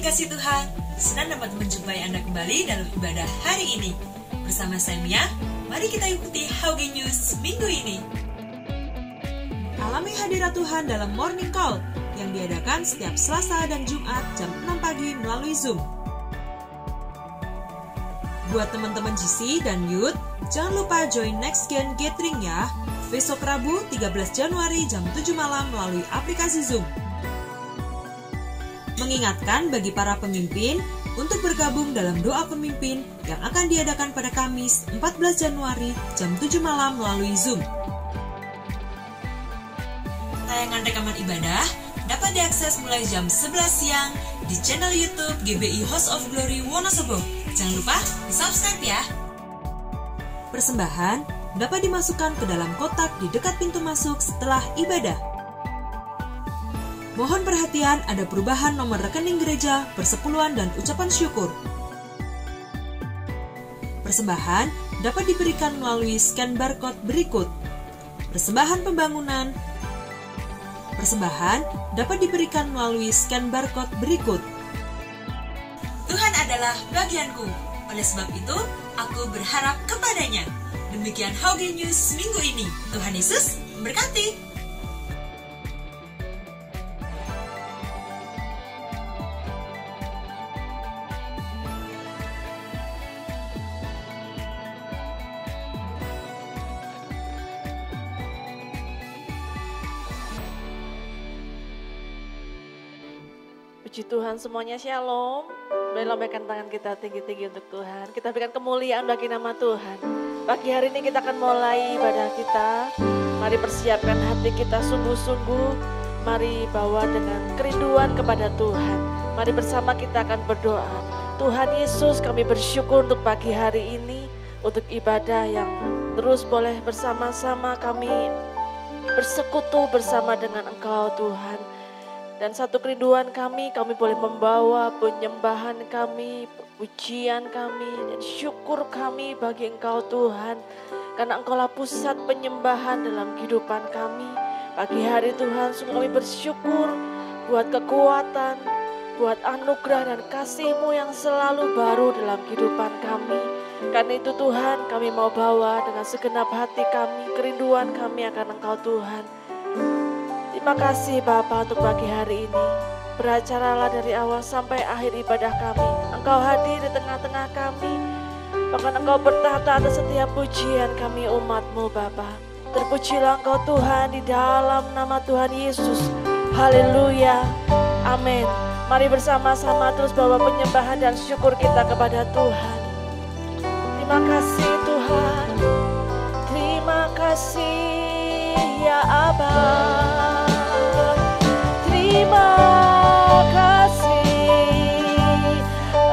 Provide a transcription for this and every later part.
dikasih Tuhan, senang dapat menjumpai Anda kembali dalam ibadah hari ini. Bersama saya Mia, mari kita ikuti Hauge News minggu ini. Alami hadirat Tuhan dalam Morning Call yang diadakan setiap Selasa dan Jumat jam 6 pagi melalui Zoom. Buat teman-teman GC dan Youth, jangan lupa join Next Gen Gathering ya. Besok Rabu 13 Januari jam 7 malam melalui aplikasi Zoom. Mengingatkan bagi para pemimpin untuk bergabung dalam doa pemimpin yang akan diadakan pada Kamis 14 Januari jam 7 malam melalui Zoom. Tayangan rekaman ibadah dapat diakses mulai jam 11 siang di channel YouTube GBI House of Glory Wonosobo. Jangan lupa di-subscribe ya. Persembahan dapat dimasukkan ke dalam kotak di dekat pintu masuk setelah ibadah. Mohon perhatian, ada perubahan nomor rekening gereja, persepuluhan, dan ucapan syukur. Persembahan dapat diberikan melalui scan barcode berikut. Persembahan pembangunan. Persembahan dapat diberikan melalui scan barcode berikut. Tuhan adalah bagianku, oleh sebab itu aku berharap kepadanya. Demikian Hauge News minggu ini. Tuhan Yesus memberkati. Puji Tuhan semuanya, shalom. Mari lambaikan tangan kita tinggi-tinggi untuk Tuhan. Kita berikan kemuliaan bagi nama Tuhan. Pagi hari ini kita akan mulai ibadah kita. Mari persiapkan hati kita sungguh-sungguh. Mari bawa dengan kerinduan kepada Tuhan. Mari bersama kita akan berdoa. Tuhan Yesus, kami bersyukur untuk pagi hari ini. Untuk ibadah yang terus boleh bersama-sama kami bersekutu bersama dengan Engkau Tuhan. Dan satu kerinduan kami boleh membawa penyembahan kami, pujian kami, dan syukur kami bagi Engkau Tuhan. Karena Engkaulah pusat penyembahan dalam kehidupan kami. Pagi hari Tuhan, sungguh kami bersyukur buat kekuatan, buat anugerah dan kasih-Mu yang selalu baru dalam kehidupan kami. Karena itu Tuhan, kami mau bawa dengan segenap hati kami, kerinduan kami akan Engkau Tuhan. Terima kasih Bapa untuk pagi hari ini. Beracaralah dari awal sampai akhir ibadah kami. Engkau hadir di tengah-tengah kami. Bahkan Engkau bertahta atas setiap pujian kami umat-Mu Bapa. Terpujilah Engkau Tuhan di dalam nama Tuhan Yesus. Haleluya. Amin. Mari bersama-sama terus bawa penyembahan dan syukur kita kepada Tuhan. Terima kasih Tuhan. Terima kasih ya Aba. Terima kasih,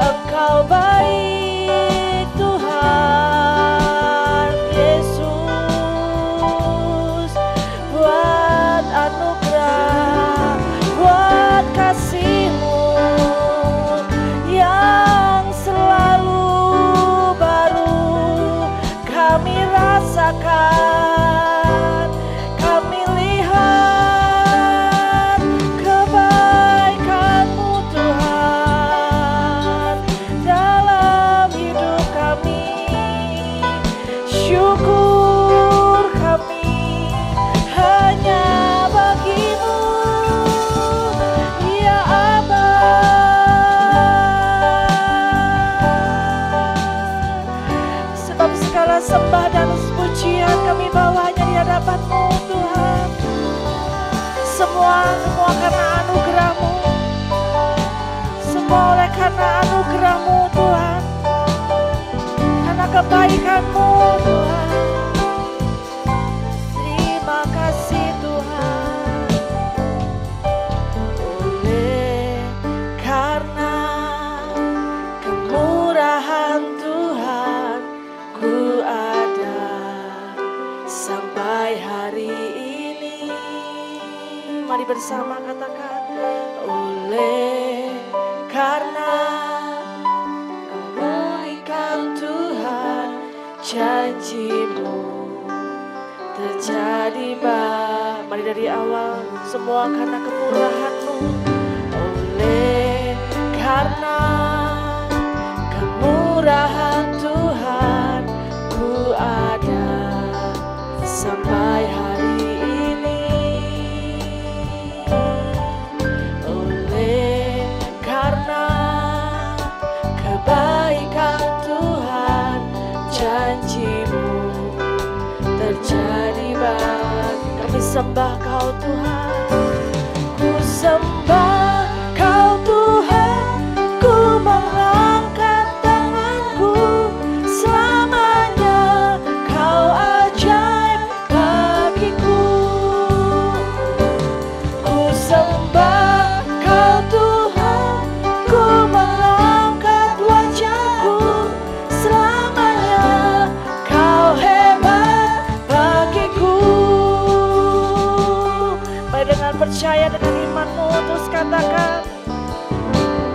Engkau baik Tuhan Yesus. Buat anugerah, buat kasih-Mu yang selalu baru kami rasakan, kami lihat sembah dan pujian kami bawanya di hadapan-Mu Tuhan. Semua karena anugerah-Mu. Semua oleh karena anugerah-Mu Tuhan. Karena kebaikan-Mu Tuhan. Terima kasih Tuhan. Oleh karena kemurahan Tuhan, ku ada sampai hari ini. Mari bersama katakan, oleh karena kebaikan Tuhan, janji-Mu terjadi. Mari dari awal, semua karena kemurahan-Mu. Oleh karena kemurahan Tuhan ku ada sampai hari ini. Oleh karena kebaikan Tuhan, janji-Mu terjadi bagi kami. Sembah Kau Tuhan, ku sembah Kau Tuhan, ku mengangkat tanganku. Selamanya Kau ajaib bagiku. Ku sembah Kau Tuhan, ku mengangkat wajahku. Selamanya Kau hebat bagiku. Mari dengan percaya, dengan imanmu terus katakan.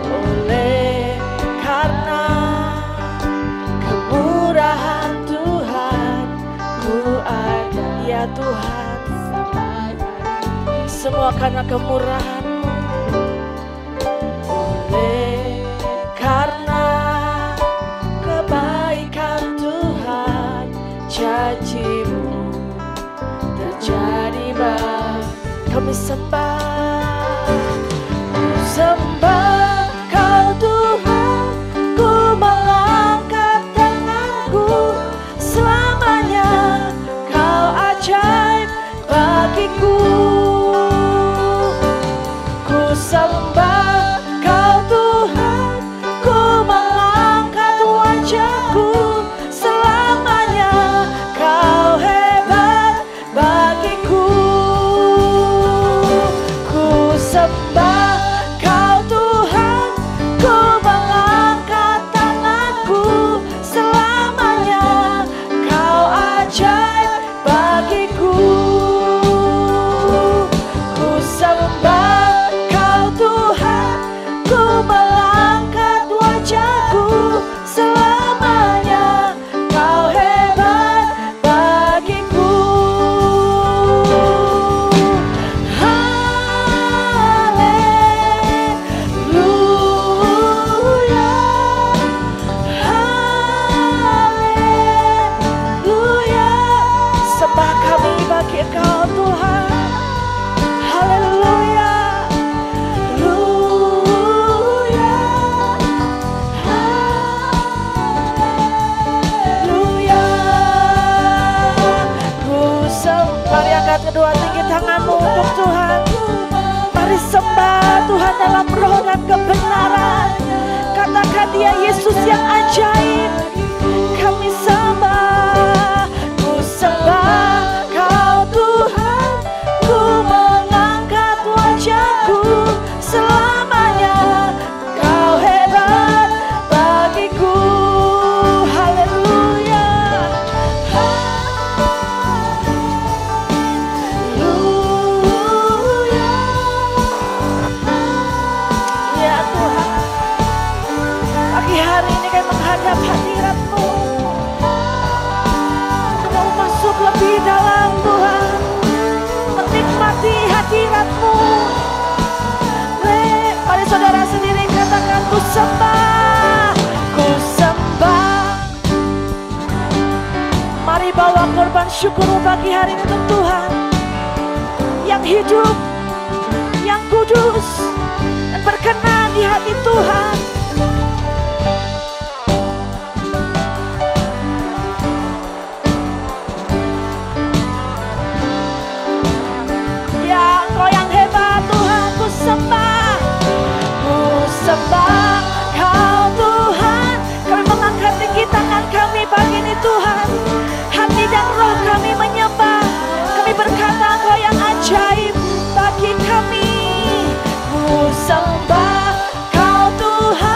Oleh karena kemurahan Tuhan ku ada, ya Tuhan, semua karena kemurahan-Mu. Oleh karena kebaikan Tuhan, janji-Mu terjadi bagi kami. Sembah, ku sembah Kau Tuhan, ku mengangkat tanganku. Selamanya Kau ajaib bagiku. Ku sembah Kau Tuhan, ku mengangkat wajahku. Selamanya Kau hebat bagiku. Ku sembah Kau Tuhan, ku mengangkat tanganku. Selamanya Kau ajaib bagiku. Ku sembah Kau Tuhan, ku mengangkat wajahku. Selamanya Kau hebat bagiku. Haleluya, haleluya. Sembah kami bagi Engkau Tuhan. Haleluya, haleluya, haleluya. Ku sembah. Mari angkat kedua tinggi tanganmu untuk Tuhan. Mari sembah Tuhan dalam roh dan kebenaran. Katakan Dia Yesus yang ajaib. Kami sembah. Ku sembah Kau Tuhan, ku mengangkat wajahku. Selamanya Kau hebat bagiku. Haleluya, haleluya. Ya Tuhan, pagi hari ini kami menghadap hadirat-Mu. Mau masuk lebih dalam Tuhan, menikmati hadirat-Mu. Mari saudara sendiri katakan, ku sembah, ku sembah. Mari bawa korban syukur pagi hari ini untuk Tuhan yang hidup, yang kudus, dan berkenan di hati Tuhan. Ya Engkau yang hebat Tuhan, ku sembah, ku sembah Kau Tuhan. Kami mengangkat tinggi tangan kami pagi ini Tuhan. Hati dan roh kami menyembah. Kami berkata Engkau yang ajaib bagi kami. Ku sembah Kau Tuhan.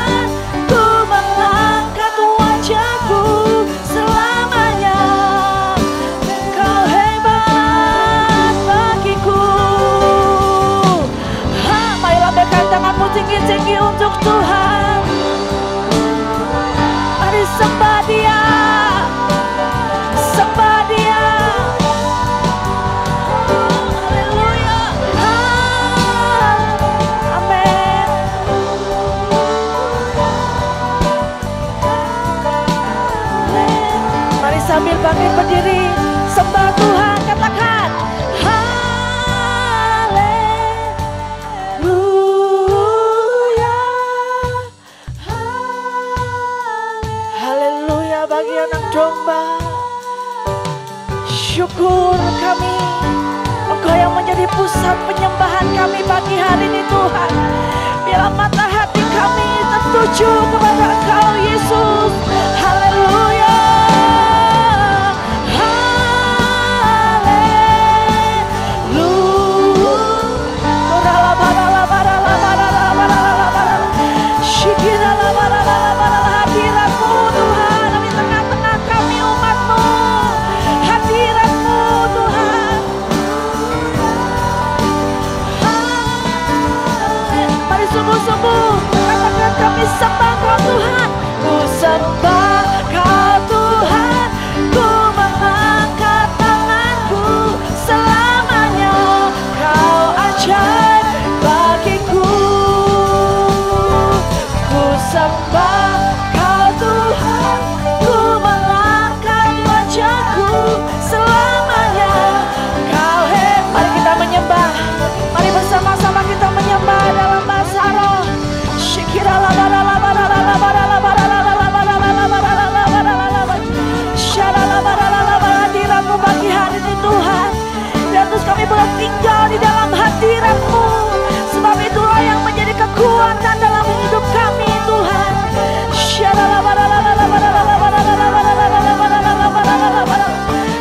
syukur kami. Engkau yang menjadi pusat penyembahan kami pagi hari ini Tuhan. Biarlah mata hati kami tertuju kepada Engkau Yesus. Haleluya. Hadiratmu Tuhan di tengah-tengah kami umat-Mu. Hadiratmu Tuhan. Mari sungguh-sungguh katakan kami sembah Kau Tuhan. Ku sembah Kau Tuhan. Ku mengangkat tanganku selamanya. Kau ajaib bagiku. Ku sembah Kau Tuhan. Ku mengangkat wajahku selamanya. Kau mari kita menyembah. Mari bersama-sama kita menyembah dalam bahasa roh. Hadiratmu pagi hari ini Tuhan. Dan terus kami boleh tinggal di dalam hadiratmu. Sebab itulah yang menjadi kekuatan dalam hidup kami Tuhan.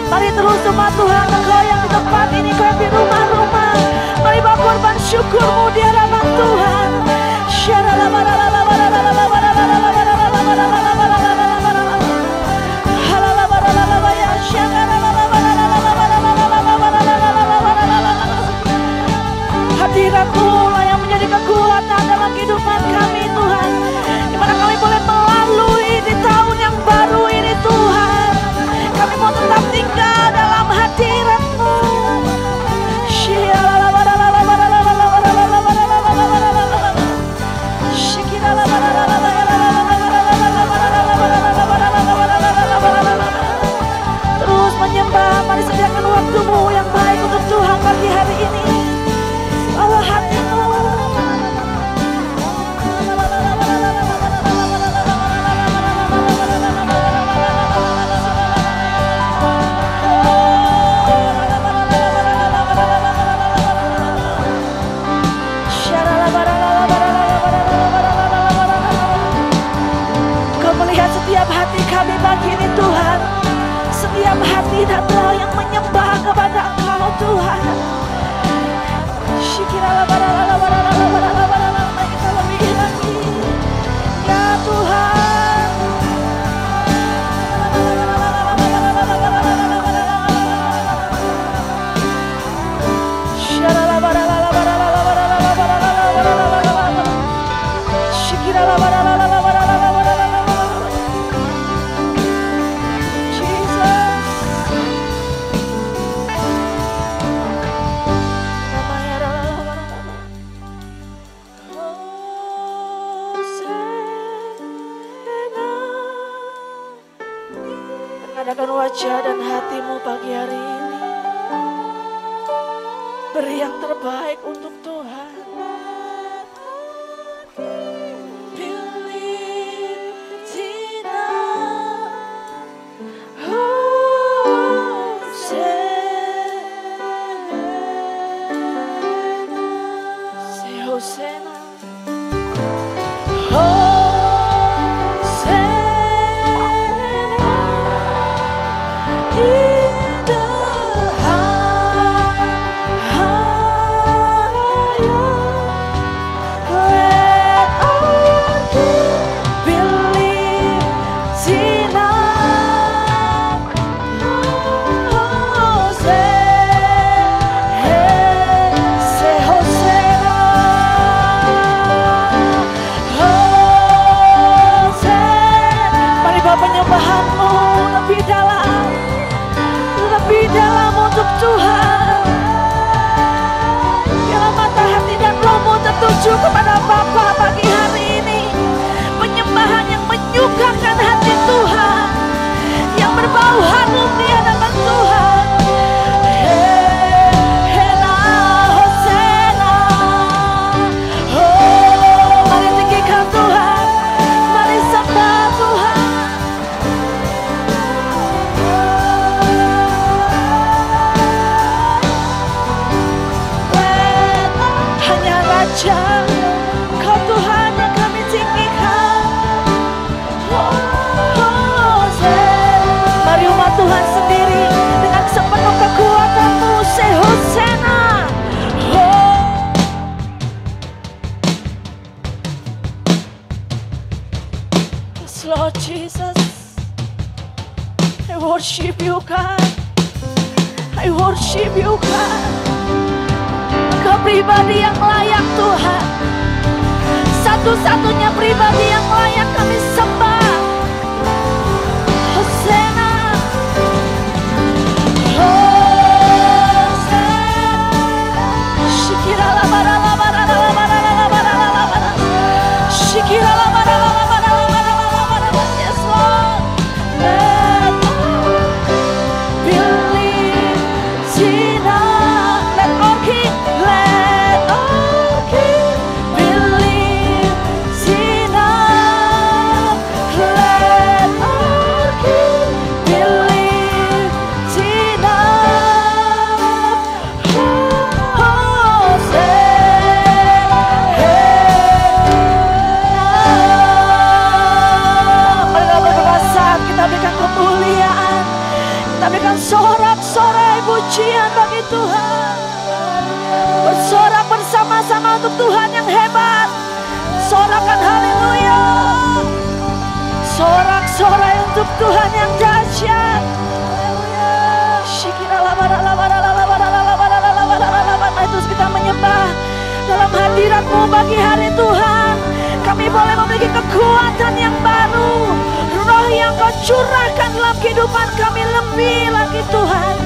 Mari terus semua Tuhan, Engkau yang di tempat ini, Engkau yang di rumah-rumah. Mari bawa korban syukurmu di hadapan Tuhan. Hadirat-Mu lah yang menjadi kekuatan dalam kehidupan kami Tuhan. Dimana kami boleh melalui di tahun yang baru ini Tuhan. Kami mau tetap tinggal dalam hadirat-Mu. Terus menyembah, mari sediakan waktumu yang baik untuk Tuhan pagi hari ini. Bawa hatimu. Kau melihat setiap hati kami pagi ini Tuhan. Setiap hati dan roh yang menyembah kepada Engkau Tuhan. Kita lebih lagi ya Tuhan. Adakan wajah dan hatimu pagi hari ini. Beri yang terbaik untuk Tuhan. worship you God. I worship you God. Engkau pribadi yang layak Tuhan. Satu-satunya pribadi yang layak kami sembah. Hosana. Yes Lord. Let our King believe. Sorak-sorai pujian bagi Tuhan. Bersorak bersama-sama untuk Tuhan yang hebat. Sorakan haleluya. Sorak-sorai untuk Tuhan yang dahsyat. Mari terus kita menyembah dalam hadirat-Mu bagi hari Tuhan. Kami boleh memiliki kekuatan yang baru. Roh yang Kau curahkan dalam kehidupan kami lebih lagi Tuhan.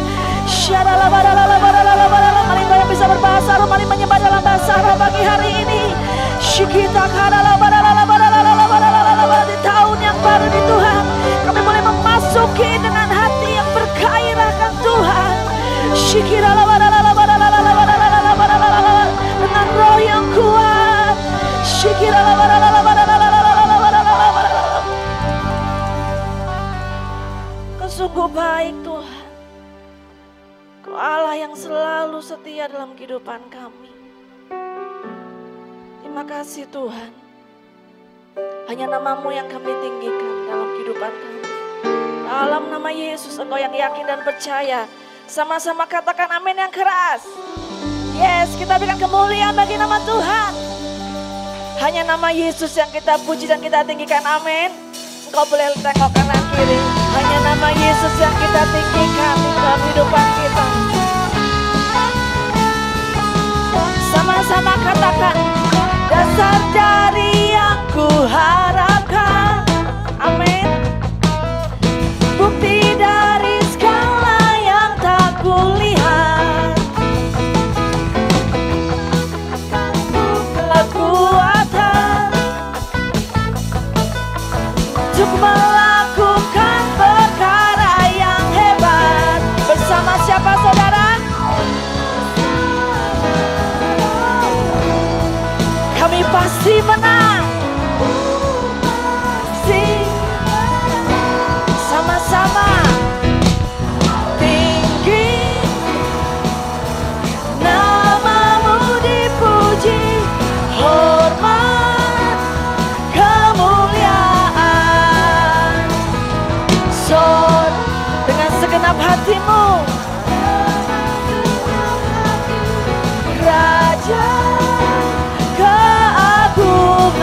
Mari Kau yang bisa berbahasa roh, mari menyembah dalam bahasa roh bagi hari ini. Di tahun yang baru di Tuhan, kami boleh memasuki dengan hati yang bergairahkan Tuhan. Dengan roh yang kuat. Kau sungguh baik Tuhan. Kau Allah yang selalu setia dalam kehidupan kami. Terima kasih Tuhan. Hanya nama-Mu yang kami tinggikan dalam kehidupan kami. Dalam nama Yesus, Engkau yang yakin dan percaya. Sama-sama katakan amin yang keras. Yes, kita berikan kemuliaan bagi nama Tuhan. Hanya nama Yesus yang kita puji dan kita tinggikan, amin. Engkau boleh tengok kanan kiri. Hanya nama Yesus yang kita tinggikan di dalam kehidupan kita. Sama-sama katakan, dasar dari yang ku harapkan, amin. Bukti dari segala yang tak kulihat, kekuatan untuk melakukan perkara yang hebat. Bersama siapa saudara? Kami pasti menang. Sama-sama tinggi, nama-Mu dipuji, hormat, kemuliaan. Sor dengan segenap hatimu, Raja keagungan.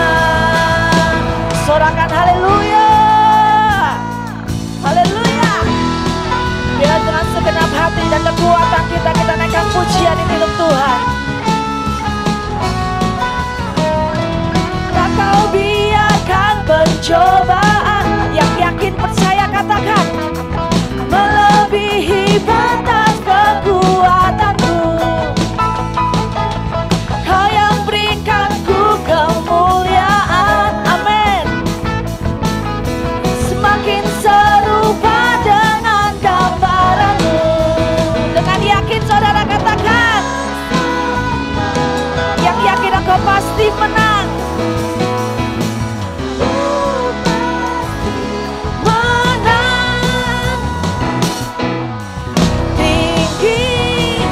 Sorakan haleluya. Haleluya. Biar dengan segenap hati dan kekuatan kita naikkan pujian ini untuk Tuhan. Tak kau biarkan pencobaan, yang yakin percaya katakan, melebihi batas kekuatanku. Kau yang berikan ku kemuliaan, amin. Semakin serupa dengan gambaran-Mu. Dengan yakin saudara katakan, yang yakin engkau pasti menang. Menang tinggi,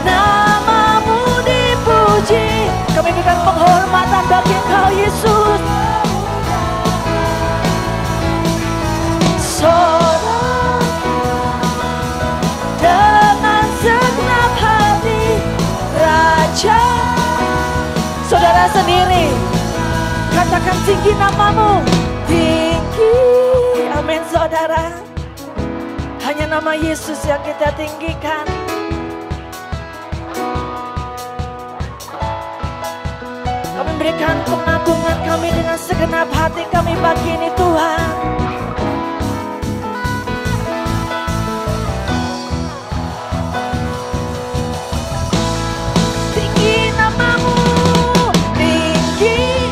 nama-Mu dipuji. Kami berikan penghormatan bagi Engkau Yesus. Sorak dengan segenap hati, Raja. Saudara sendiri katakan tinggi nama-Mu, tinggi, amin saudara. Hanya nama Yesus yang kita tinggikan. Kami berikan pengagungan kami dengan segenap hati kami pagi ini Tuhan. Tinggi namamu, tinggi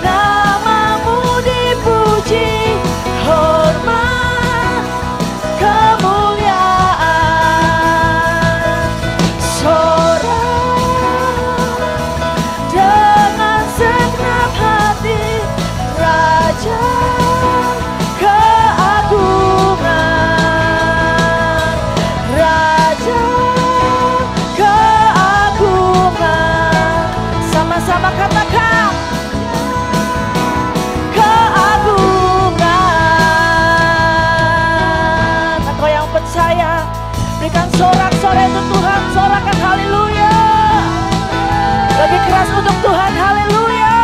namamu dipuji, hormat, kemuliaan, sorak dengan segenap hati, Raja keagungan, Raja keagungan. Sama-sama katakan keagungan. Engkau yang percaya, berikan sorak-sorai untuk Tuhan, sorakan haleluya. Lebih keras untuk Tuhan, haleluya.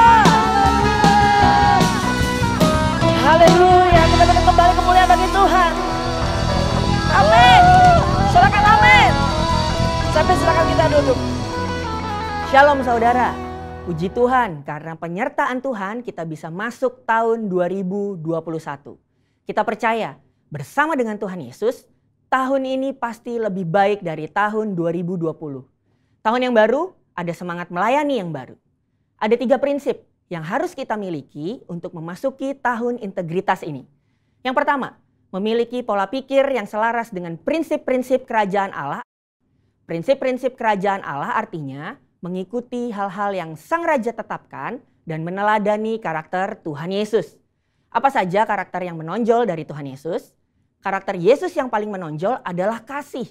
Haleluya, kita berikan kembali kemuliaan bagi Tuhan. Amin. Sorakan amin. Sampai silakan kita duduk. Shalom saudara, puji Tuhan karena penyertaan Tuhan kita bisa masuk tahun 2021. Kita percaya bersama dengan Tuhan Yesus, tahun ini pasti lebih baik dari tahun 2020. Tahun yang baru, ada semangat melayani yang baru. Ada 3 prinsip yang harus kita miliki untuk memasuki tahun integritas ini. Yang pertama, memiliki pola pikir yang selaras dengan prinsip-prinsip kerajaan Allah. Prinsip-prinsip kerajaan Allah artinya mengikuti hal-hal yang Sang Raja tetapkan dan meneladani karakter Tuhan Yesus. Apa saja karakter yang menonjol dari Tuhan Yesus? Karakter Yesus yang paling menonjol adalah kasih.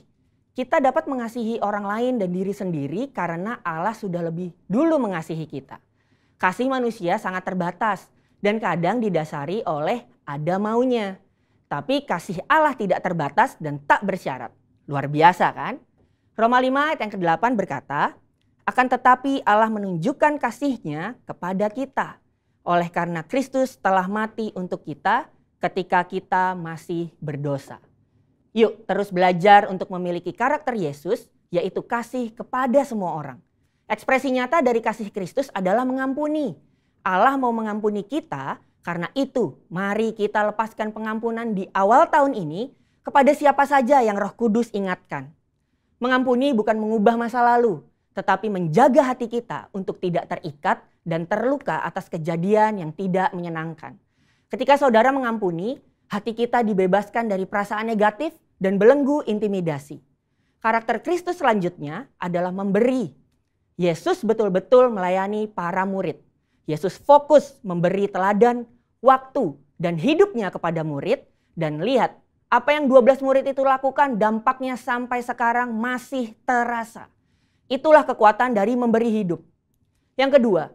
Kita dapat mengasihi orang lain dan diri sendiri karena Allah sudah lebih dulu mengasihi kita. Kasih manusia sangat terbatas dan kadang didasari oleh ada maunya. Tapi kasih Allah tidak terbatas dan tak bersyarat. Luar biasa kan? Roma 5 ayat yang ke-8 berkata, akan tetapi Allah menunjukkan kasih-Nya kepada kita oleh karena Kristus telah mati untuk kita ketika kita masih berdosa. Yuk terus belajar untuk memiliki karakter Yesus, yaitu kasih kepada semua orang. Ekspresi nyata dari kasih Kristus adalah mengampuni. Allah mau mengampuni kita, karena itu mari kita lepaskan pengampunan di awal tahun ini kepada siapa saja yang Roh Kudus ingatkan. Mengampuni bukan mengubah masa lalu, tetapi menjaga hati kita untuk tidak terikat dan terluka atas kejadian yang tidak menyenangkan. Ketika saudara mengampuni, hati kita dibebaskan dari perasaan negatif dan belenggu intimidasi. Karakter Kristus selanjutnya adalah memberi. Yesus betul-betul melayani para murid. Yesus fokus memberi teladan, waktu, dan hidupnya kepada murid. Dan lihat apa yang 12 murid itu lakukan, dampaknya sampai sekarang masih terasa. Itulah kekuatan dari memberi hidup. Yang kedua,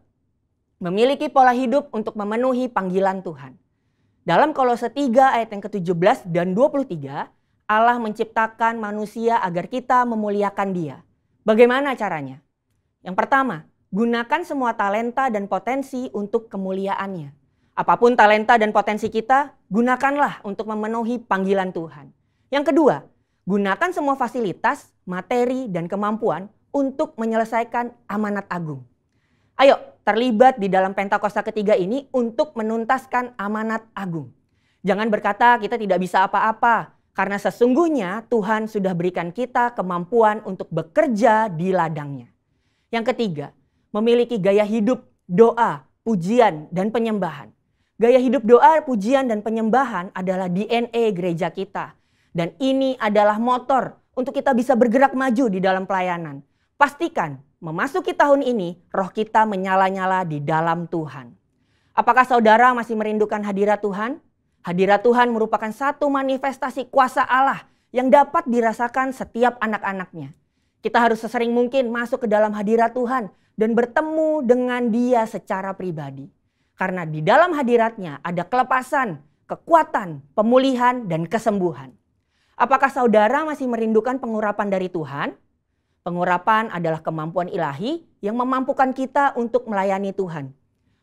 memiliki pola hidup untuk memenuhi panggilan Tuhan. Dalam Kolose 3 ayat yang ke-17 dan 23, Allah menciptakan manusia agar kita memuliakan Dia. Bagaimana caranya? Yang pertama, gunakan semua talenta dan potensi untuk kemuliaannya. Apapun talenta dan potensi kita, gunakanlah untuk memenuhi panggilan Tuhan. Yang kedua, gunakan semua fasilitas, materi, dan kemampuan untuk menyelesaikan amanat agung. Ayo, terlibat di dalam Pentakosta ketiga ini untuk menuntaskan amanat agung. Jangan berkata kita tidak bisa apa-apa, karena sesungguhnya Tuhan sudah berikan kita kemampuan untuk bekerja di ladangnya. Yang ketiga, memiliki gaya hidup, doa, pujian, dan penyembahan. Gaya hidup doa, pujian, dan penyembahan adalah DNA gereja kita. Dan ini adalah motor untuk kita bisa bergerak maju di dalam pelayanan. Pastikan memasuki tahun ini roh kita menyala-nyala di dalam Tuhan. Apakah saudara masih merindukan hadirat Tuhan? Hadirat Tuhan merupakan satu manifestasi kuasa Allah yang dapat dirasakan setiap anak-anaknya. Kita harus sesering mungkin masuk ke dalam hadirat Tuhan dan bertemu dengan Dia secara pribadi. Karena di dalam hadiratnya ada kelepasan, kekuatan, pemulihan, dan kesembuhan. Apakah saudara masih merindukan pengurapan dari Tuhan? Pengurapan adalah kemampuan ilahi yang memampukan kita untuk melayani Tuhan.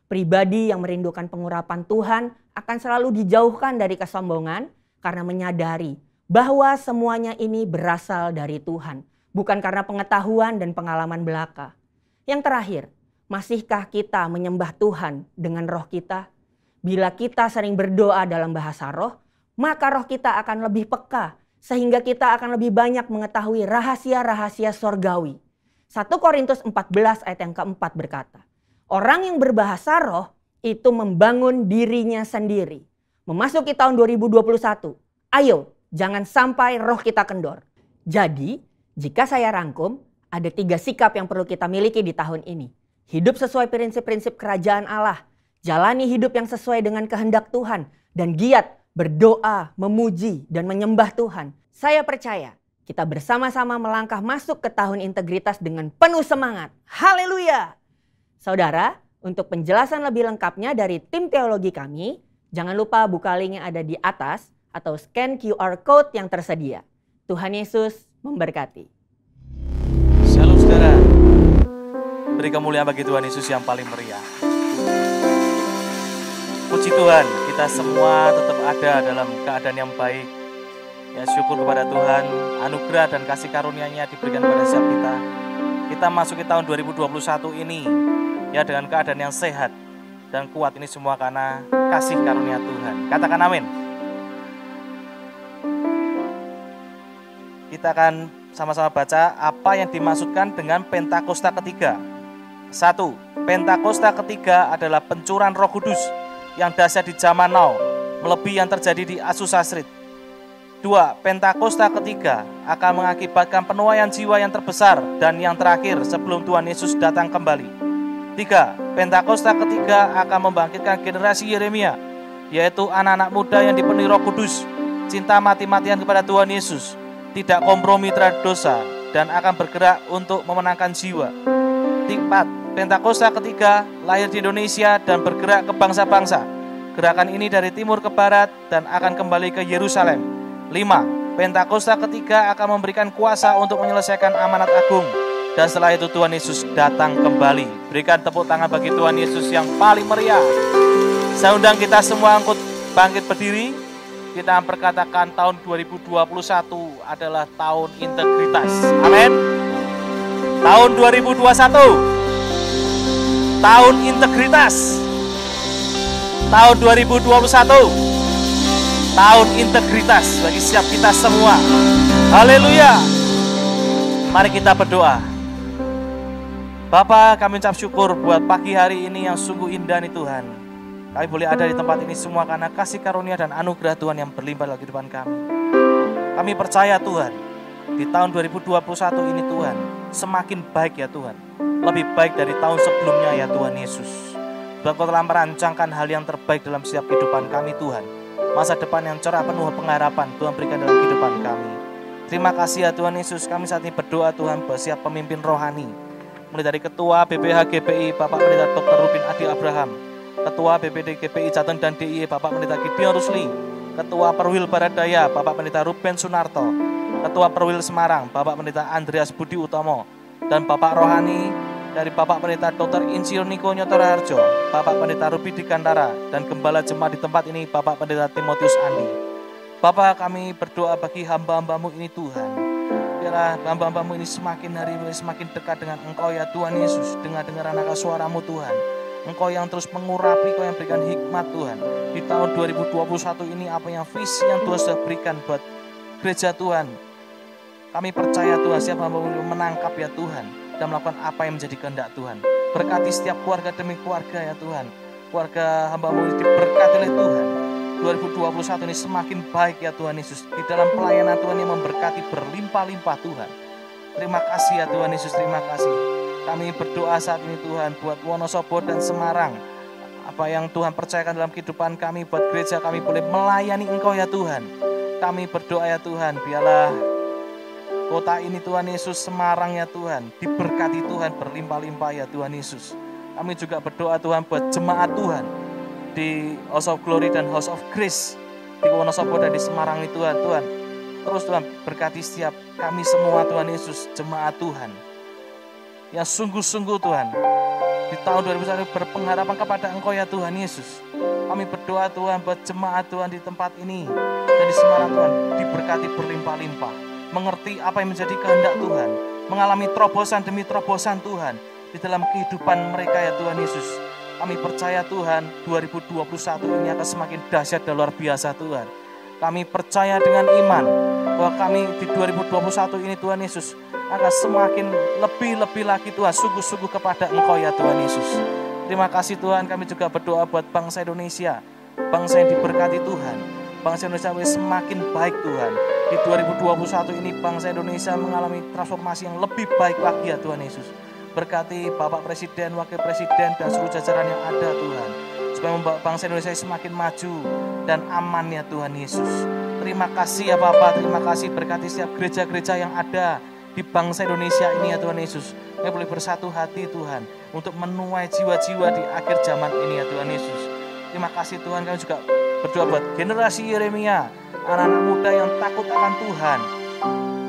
Pribadi yang merindukan pengurapan Tuhan akan selalu dijauhkan dari kesombongan, karena menyadari bahwa semuanya ini berasal dari Tuhan, bukan karena pengetahuan dan pengalaman belaka. Yang terakhir, masihkah kita menyembah Tuhan dengan roh kita? Bila kita sering berdoa dalam bahasa roh, maka roh kita akan lebih peka, sehingga kita akan lebih banyak mengetahui rahasia-rahasia sorgawi. 1 Korintus 14 ayat yang keempat berkata, orang yang berbahasa roh itu membangun dirinya sendiri. Memasuki tahun 2021, ayo jangan sampai roh kita kendor. Jadi, jika saya rangkum, ada 3 sikap yang perlu kita miliki di tahun ini. Hidup sesuai prinsip-prinsip kerajaan Allah, jalani hidup yang sesuai dengan kehendak Tuhan, dan giat berdoa, memuji, dan menyembah Tuhan. Saya percaya kita bersama-sama melangkah masuk ke tahun integritas dengan penuh semangat. Haleluya! Saudara, untuk penjelasan lebih lengkapnya dari tim teologi kami, jangan lupa buka link yang ada di atas atau scan QR Code yang tersedia. Tuhan Yesus memberkati. Shalom saudara, beri kemuliaan bagi Tuhan Yesus yang paling meriah. Puji Tuhan, kita semua tetap ada dalam keadaan yang baik. Ya, syukur kepada Tuhan, anugerah dan kasih karunia-Nya diberikan kepada setiap kita. Kita masuk ke tahun 2021 ini ya dengan keadaan yang sehat dan kuat, ini semua karena kasih karunia Tuhan. Katakan amin. Kita akan sama-sama baca apa yang dimaksudkan dengan Pentakosta ketiga. 1. Pentakosta ketiga adalah pencurahan Roh Kudus yang dahsyat di zaman now, melebihi yang terjadi di Azusa Street. 2. Pentakosta ketiga akan mengakibatkan penuaian jiwa yang terbesar dan yang terakhir sebelum Tuhan Yesus datang kembali. 3. Pentakosta ketiga akan membangkitkan generasi Yeremia, yaitu anak-anak muda yang dipenuhi Roh Kudus, cinta mati-matian kepada Tuhan Yesus, tidak kompromi terhadap dosa, dan akan bergerak untuk memenangkan jiwa. 4. Pentakosta ketiga lahir di Indonesia dan bergerak ke bangsa-bangsa. Gerakan ini dari timur ke barat dan akan kembali ke Yerusalem. 5. Pentakosta ketiga akan memberikan kuasa untuk menyelesaikan amanat agung. Dan setelah itu Tuhan Yesus datang kembali. Berikan tepuk tangan bagi Tuhan Yesus yang paling meriah. Saya undang kita semua angkut bangkit berdiri. Kita memperkatakan tahun 2021 adalah tahun integritas. Amin. Tahun 2021 tahun integritas. Tahun 2021 tahun integritas bagi setiap kita semua. Haleluya. Mari kita berdoa. Bapa, kami ucap syukur buat pagi hari ini yang sungguh indah nih Tuhan. Kami boleh ada di tempat ini semua karena kasih karunia dan anugerah Tuhan yang berlimpah dalam kehidupan kami. Kami percaya Tuhan, di tahun 2021 ini Tuhan, semakin baik ya Tuhan. Lebih baik dari tahun sebelumnya ya Tuhan Yesus. Tuhan, Kau telah merancangkan hal yang terbaik dalam setiap kehidupan kami Tuhan. Masa depan yang cerah penuh pengharapan Tuhan berikan dalam kehidupan kami. Terima kasih ya Tuhan Yesus. Kami saat ini berdoa Tuhan buat setiap pemimpin rohani, mulai dari Ketua BPH GPI Bapak Pendeta Dr. Rubin Adi Abraham, Ketua BPD GPI Jateng dan DIY Bapak Pendeta Gideon Rusli, Ketua Perwil Baradaya Bapak Pendeta Ruben Sunarto, Ketua Perwil Semarang Bapak Pendeta Andreas Budi Utomo, dan Bapak Rohani dari Bapak Pendeta Dr. Insinyur Niko Nyotora Harjo, Bapak Pendeta Ruby Dikantara, dan Gembala Jemaat di tempat ini Bapak Pendeta Timotius Andi. Bapak, kami berdoa bagi hamba-hambamu ini Tuhan. Biarlah hamba-hambamu ini semakin hari semakin dekat dengan Engkau ya Tuhan Yesus. Dengar anak suaramu Tuhan. Engkau yang terus mengurapi, Engkau yang berikan hikmat Tuhan. Di tahun 2021 ini apa yang visi yang Tuhan sudah berikan buat gereja Tuhan. Kami percaya Tuhan siap hamba-Mu menangkap ya Tuhan dan melakukan apa yang menjadi kehendak Tuhan. Berkati setiap keluarga demi keluarga ya Tuhan. Keluarga hamba-Mu ini diberkati oleh Tuhan. 2021 ini semakin baik ya Tuhan Yesus. Di dalam pelayanan Tuhan yang memberkati berlimpah-limpah Tuhan. Terima kasih ya Tuhan Yesus, terima kasih. Kami berdoa saat ini Tuhan buat Wonosobo dan Semarang. Apa yang Tuhan percayakan dalam kehidupan kami, buat gereja kami boleh melayani Engkau ya Tuhan. Kami berdoa ya Tuhan, biarlah kota ini Tuhan Yesus, Semarang ya Tuhan, diberkati Tuhan berlimpah-limpah ya Tuhan Yesus. Kami juga berdoa Tuhan buat jemaat Tuhan di House of Glory dan House of Grace di Wonosobo dan di Semarang ini Tuhan. Tuhan, terus Tuhan berkati setiap kami semua Tuhan Yesus, jemaat Tuhan yang sungguh-sungguh Tuhan di tahun 2021 berpengharapan kepada Engkau ya Tuhan Yesus. Kami berdoa Tuhan buat jemaat Tuhan di tempat ini dan di Semarang Tuhan diberkati berlimpah-limpah, mengerti apa yang menjadi kehendak Tuhan, mengalami terobosan demi terobosan Tuhan di dalam kehidupan mereka ya Tuhan Yesus. Kami percaya Tuhan 2021 ini akan semakin dahsyat dan luar biasa Tuhan. Kami percaya dengan iman bahwa kami di 2021 ini Tuhan Yesus akan semakin lebih lagi Tuhan sungguh-sungguh kepada Engkau ya Tuhan Yesus. Terima kasih Tuhan, kami juga berdoa buat bangsa Indonesia, bangsa yang diberkati Tuhan. Bangsa Indonesia semakin baik Tuhan. Di 2021 ini bangsa Indonesia mengalami transformasi yang lebih baik lagi ya Tuhan Yesus. Berkati Bapak Presiden, Wakil Presiden dan seluruh jajaran yang ada Tuhan, supaya membawa bangsa Indonesia semakin maju dan aman ya Tuhan Yesus. Terima kasih ya Bapak, terima kasih berkati setiap gereja-gereja yang ada di bangsa Indonesia ini ya Tuhan Yesus. Kami boleh bersatu hati Tuhan untuk menuai jiwa-jiwa di akhir zaman ini ya Tuhan Yesus. Terima kasih Tuhan, kami juga berdoa buat generasi Yeremia, anak-anak muda yang takut akan Tuhan,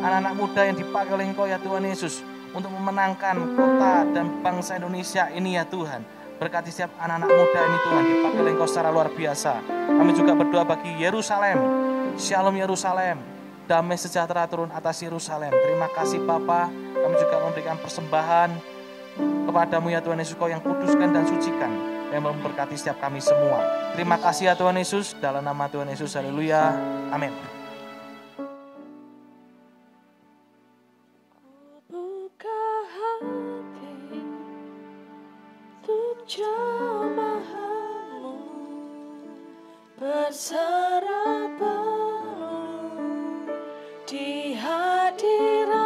anak-anak muda yang dipakai oleh Engkau ya Tuhan Yesus untuk memenangkan kota dan bangsa Indonesia ini ya Tuhan. Berkati setiap anak-anak muda ini Tuhan dipakai oleh Engkau secara luar biasa. Kami juga berdoa bagi Yerusalem, Shalom Yerusalem, damai sejahtera turun atas Yerusalem. Terima kasih Bapa, kami juga memberikan persembahan kepadamu ya Tuhan Yesus, Kau yang kuduskan dan sucikan, yang memberkati setiap kami semua. Terima kasih ya Tuhan Yesus, dalam nama Tuhan Yesus, haleluya, amin. Jamahanmu berserah penuh di hadiratmu,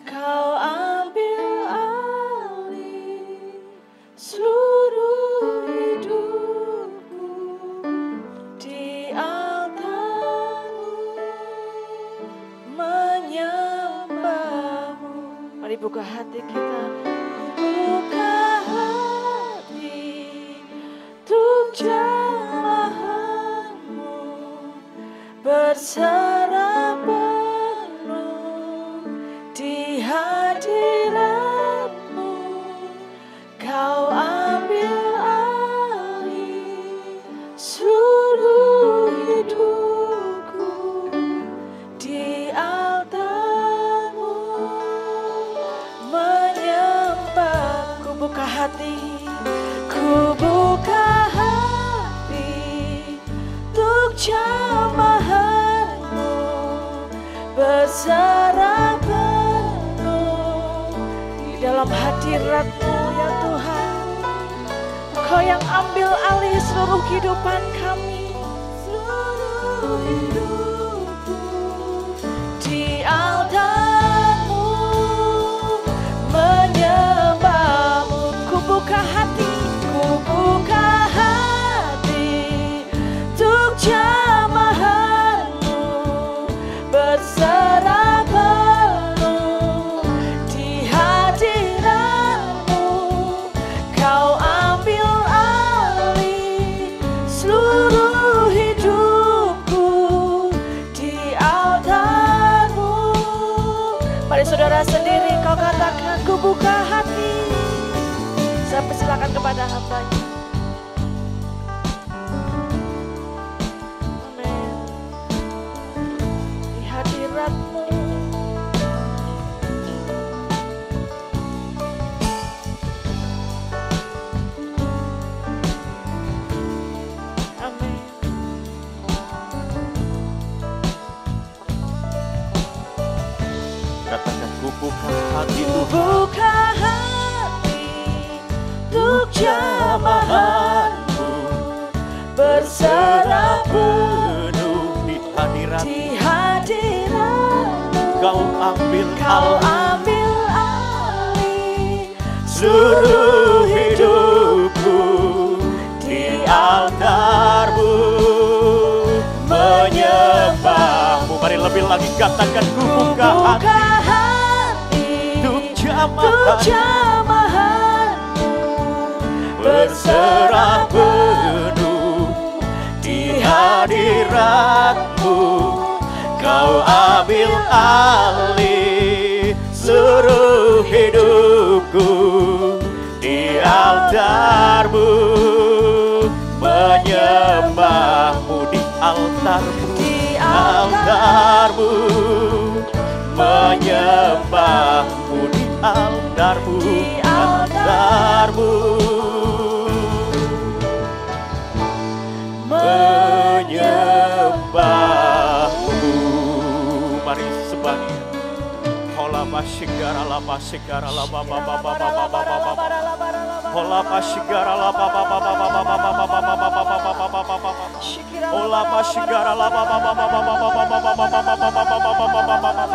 Kau ambil alih seluruh hidupku di altarmu menyembahmu. Mari buka hati kita. Buka hati untuk jamahanmu berserah penuh di hadiratmu, Kau ambil alih seluruh hidupku di altarmu menyembahku. Buka hati, ku buka hati untuk jamahanmu berserah penuh di dalam hadiratmu ya Tuhan. Kau yang ambil alih seluruh kehidupan kami, seluruh hidupku di altarmu menyembahmu. Ku buka hati, ku buka hati untuk jamahanmu berserah penuh di hadiratmu, Kau ambil alih seluruh hidupku di altarmu. Mari saudara sendiri kau katakan, ku buka hati. Saya persilakan kepada hamba-Nya. Amin. Di hadirat-Mu. Amin. Katakan, ku buka hati Ku Tuhan, buka hati untuk jamahanmu berserah penuh di hadirat di hadiratmu. Kau ambil Kau alih ambil alih seluruh hidupku di altarmu menyembahmu. Mari lebih lagi katakan, ku buka hati untuk jamahanmu berserah penuh di hadiratmu. Kau ambil alih seluruh hidupku altarmu, menyembahmu di altarmu, altarmu, menyembahmu di altarmu, altarmu, menyembahmu. Mari sembah Dia. Ola pasigara la pasigara la ba ba ba ba ba ba ba ba ba. Ola pasigara la ba ba ba ba ba ba ba ba ba ba ba ba ba ba ba ba. Ola pasigara la ba ba ba ba ba ba ba ba ba ba ba ba ba ba ba ba.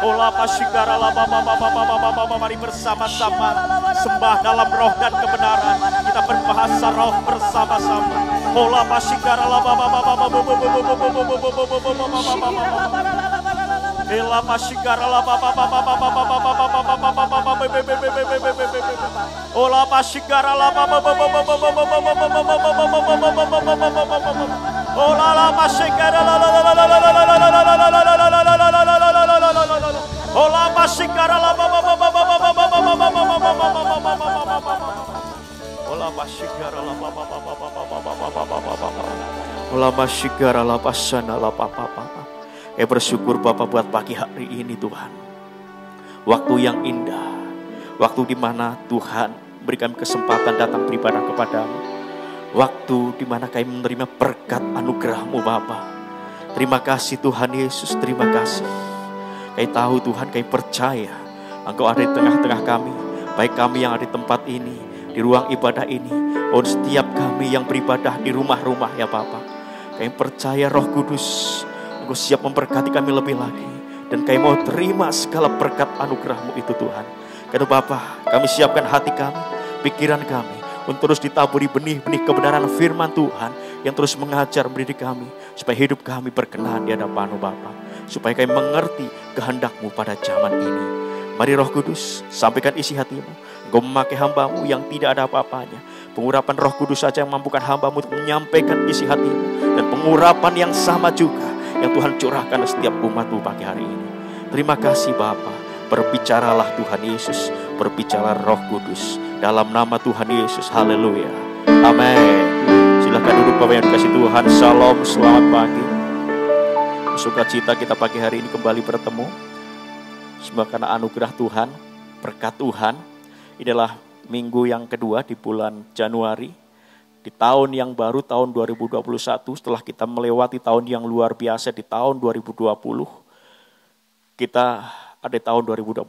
Ola pasigara la ba ba ba ba ba ba ba ba. Mari bersama-sama sembah dalam roh dan kebenaran. Kita berbahasa roh bersama-sama. Ola pasigara la ba ba ba ba ba ba ba ba ba ba ba ba ba. Ela pasigara la ba ba ba ba ba ba ba ba ba ba ba ba ba ba. Ola pasigara la ba ba ba ba ba ba ba ba ba ba ba ba. Ola la pasigara la la la la la la la la la la la la la. Ola pasigara la ba ba ba ba ba ba ba ba ba ba ba. Ola pasigara la ba ba ba ba ba ba ba ba ba ba. Ola pasigara la pasana la pa pa pa. Bersyukur Bapak buat pagi hari ini Tuhan. Waktu yang indah. Waktu di mana Tuhan berikan kesempatan datang beribadah kepadamu. Waktu di mana kami menerima berkat anugerah-Mu Bapa. Terima kasih Tuhan Yesus, terima kasih. Kami tahu Tuhan, kami percaya Engkau ada di tengah-tengah kami. Baik kami yang ada di tempat ini, di ruang ibadah ini, dan setiap kami yang beribadah di rumah-rumah ya Bapa. Kami percaya Roh Kudus Engkau siap memberkati kami lebih lagi. Dan kami mau terima segala berkat anugerah-Mu itu Tuhan. Karena Bapa, kami siapkan hati kami, pikiran kami, untuk terus ditaburi benih-benih kebenaran firman Tuhan, yang terus mengajar mendidik kami, supaya hidup kami berkenan di hadapan-Mu Bapa. Supaya kami mengerti kehendak-Mu pada zaman ini. Mari Roh Kudus, sampaikan isi hati-Mu. Engkau memakai hamba-Mu yang tidak ada apa-apanya. Pengurapan Roh Kudus saja yang mampukan hamba-Mu untuk menyampaikan isi hati-Mu. Dan pengurapan yang sama juga yang Tuhan curahkan setiap umat-Mu pagi hari ini. Terima kasih Bapa. Berbicaralah Tuhan Yesus, berbicaralah Roh Kudus. Dalam nama Tuhan Yesus, haleluya. Amin. Silakan duduk Bapak yang dikasih Tuhan. Shalom, selamat pagi. Sukacita kita pagi hari ini kembali bertemu. Semua karena anugerah Tuhan, berkat Tuhan. Ini adalah minggu yang kedua di bulan Januari. Di tahun yang baru, tahun 2021, setelah kita melewati tahun yang luar biasa di tahun 2020, kita ada di tahun 2021.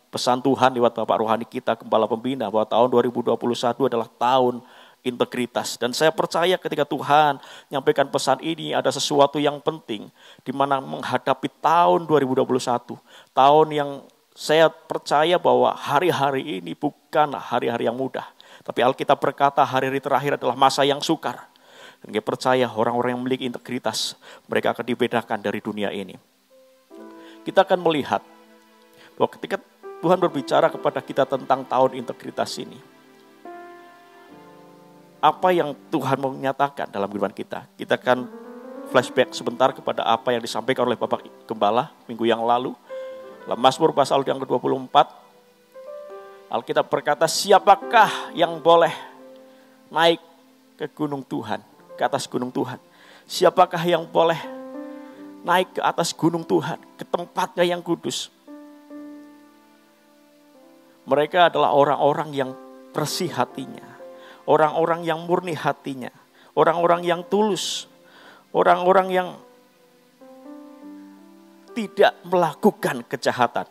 Pesan Tuhan lewat Bapak Rohani kita, Gembala Pembina, bahwa tahun 2021 adalah tahun integritas. Dan saya percaya ketika Tuhan menyampaikan pesan ini, ada sesuatu yang penting, di mana menghadapi tahun 2021, tahun yang saya percaya bahwa hari-hari ini bukan hari-hari yang mudah. Tapi Alkitab berkata hari-hari terakhir adalah masa yang sukar. Dan kita percaya orang-orang yang memiliki integritas, mereka akan dibedakan dari dunia ini. Kita akan melihat bahwa ketika Tuhan berbicara kepada kita tentang tahun integritas ini, apa yang Tuhan mau menyatakan dalam kehidupan kita. Kita akan flashback sebentar kepada apa yang disampaikan oleh Bapak Gembala minggu yang lalu. Dalam Mazmur pasal yang ke-24, Alkitab berkata, siapakah yang boleh naik ke gunung Tuhan, ke atas gunung Tuhan? Siapakah yang boleh naik ke atas gunung Tuhan, ke tempatnya yang kudus? Mereka adalah orang-orang yang bersih hatinya, orang-orang yang murni hatinya, orang-orang yang tulus, orang-orang yang tidak melakukan kejahatan.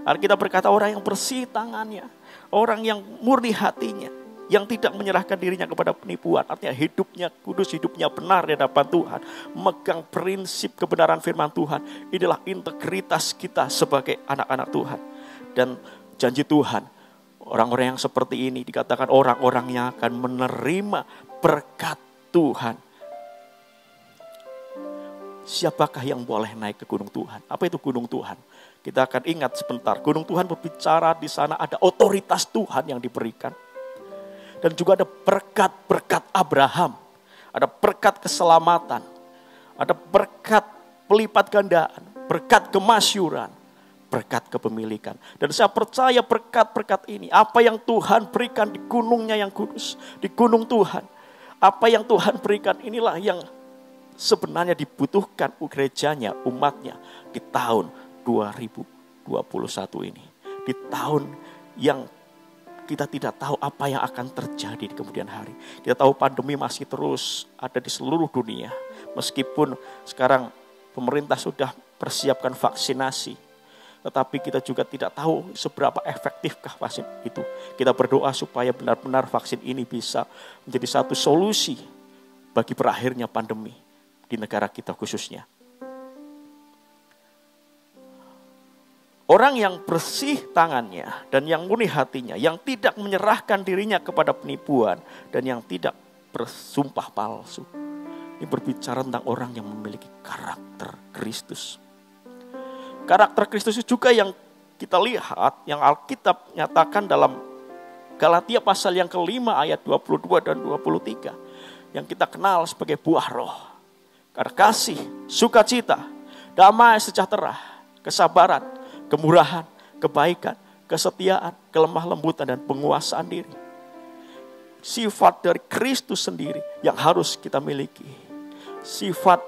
Alkitab berkata orang yang bersih tangannya, orang yang murni hatinya, yang tidak menyerahkan dirinya kepada penipuan. Artinya hidupnya kudus, hidupnya benar di hadapan Tuhan. Megang prinsip kebenaran firman Tuhan. Inilah integritas kita sebagai anak-anak Tuhan. Dan janji Tuhan, orang-orang yang seperti ini dikatakan orang-orang yang akan menerima berkat Tuhan. Siapakah yang boleh naik ke gunung Tuhan? Apa itu gunung Tuhan? Kita akan ingat sebentar, gunung Tuhan berbicara di sana ada otoritas Tuhan yang diberikan. Dan juga ada berkat-berkat Abraham, ada berkat keselamatan, ada berkat pelipat gandaan, berkat kemasyuran, berkat kepemilikan. Dan saya percaya berkat-berkat ini, apa yang Tuhan berikan di gunungnya yang kudus, di gunung Tuhan, apa yang Tuhan berikan inilah yang sebenarnya dibutuhkan gerejanya, umatnya di tahun 2021 ini. Di tahun yang kita tidak tahu apa yang akan terjadi di kemudian hari. Kita tahu pandemi masih terus ada di seluruh dunia. Meskipun sekarang pemerintah sudah persiapkan vaksinasi, tetapi kita juga tidak tahu seberapa efektifkah vaksin itu. Kita berdoa supaya benar-benar vaksin ini bisa menjadi satu solusi bagi berakhirnya pandemi di negara kita khususnya. Orang yang bersih tangannya dan yang murni hatinya, yang tidak menyerahkan dirinya kepada penipuan dan yang tidak bersumpah palsu. Ini berbicara tentang orang yang memiliki karakter Kristus. Karakter Kristus juga yang kita lihat, yang Alkitab nyatakan dalam Galatia pasal yang kelima ayat 22 dan 23. Yang kita kenal sebagai buah roh. Karena kasih, sukacita, damai sejahtera, kesabaran, kemurahan, kebaikan, kesetiaan, kelemah lembutan, dan penguasaan diri. Sifat dari Kristus sendiri yang harus kita miliki. Sifat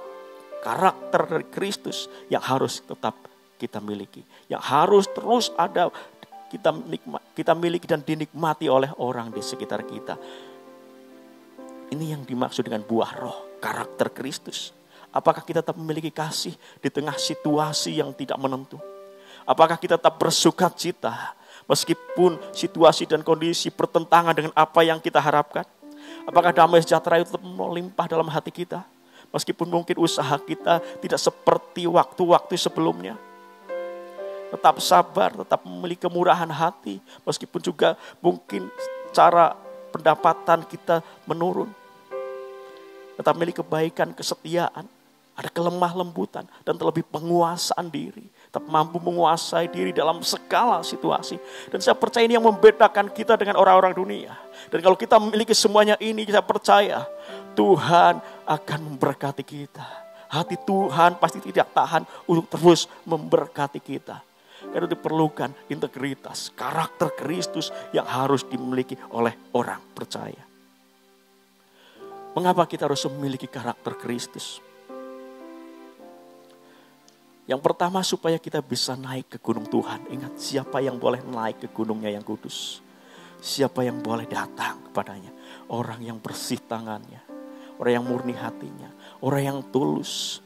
karakter dari Kristus yang harus tetap kita miliki. Yang harus terus ada kita miliki dan dinikmati oleh orang di sekitar kita. Ini yang dimaksud dengan buah roh, karakter Kristus. Apakah kita tetap memiliki kasih di tengah situasi yang tidak menentu? Apakah kita tetap bersukacita meskipun situasi dan kondisi bertentangan dengan apa yang kita harapkan? Apakah damai sejahtera itu tetap melimpah dalam hati kita? Meskipun mungkin usaha kita tidak seperti waktu-waktu sebelumnya. Tetap sabar, tetap memiliki kemurahan hati. Meskipun juga mungkin cara pendapatan kita menurun. Tetap memiliki kebaikan, kesetiaan. Ada kelemah lembutan dan terlebih penguasaan diri. Tetap mampu menguasai diri dalam segala situasi. Dan saya percaya ini yang membedakan kita dengan orang-orang dunia. Dan kalau kita memiliki semuanya ini, kita percaya Tuhan akan memberkati kita. Hati Tuhan pasti tidak tahan untuk terus memberkati kita. Karena diperlukan integritas, karakter Kristus yang harus dimiliki oleh orang percaya. Mengapa kita harus memiliki karakter Kristus? Yang pertama supaya kita bisa naik ke gunung Tuhan. Ingat, siapa yang boleh naik ke gunungnya yang kudus? Siapa yang boleh datang kepadanya? Orang yang bersih tangannya. Orang yang murni hatinya. Orang yang tulus.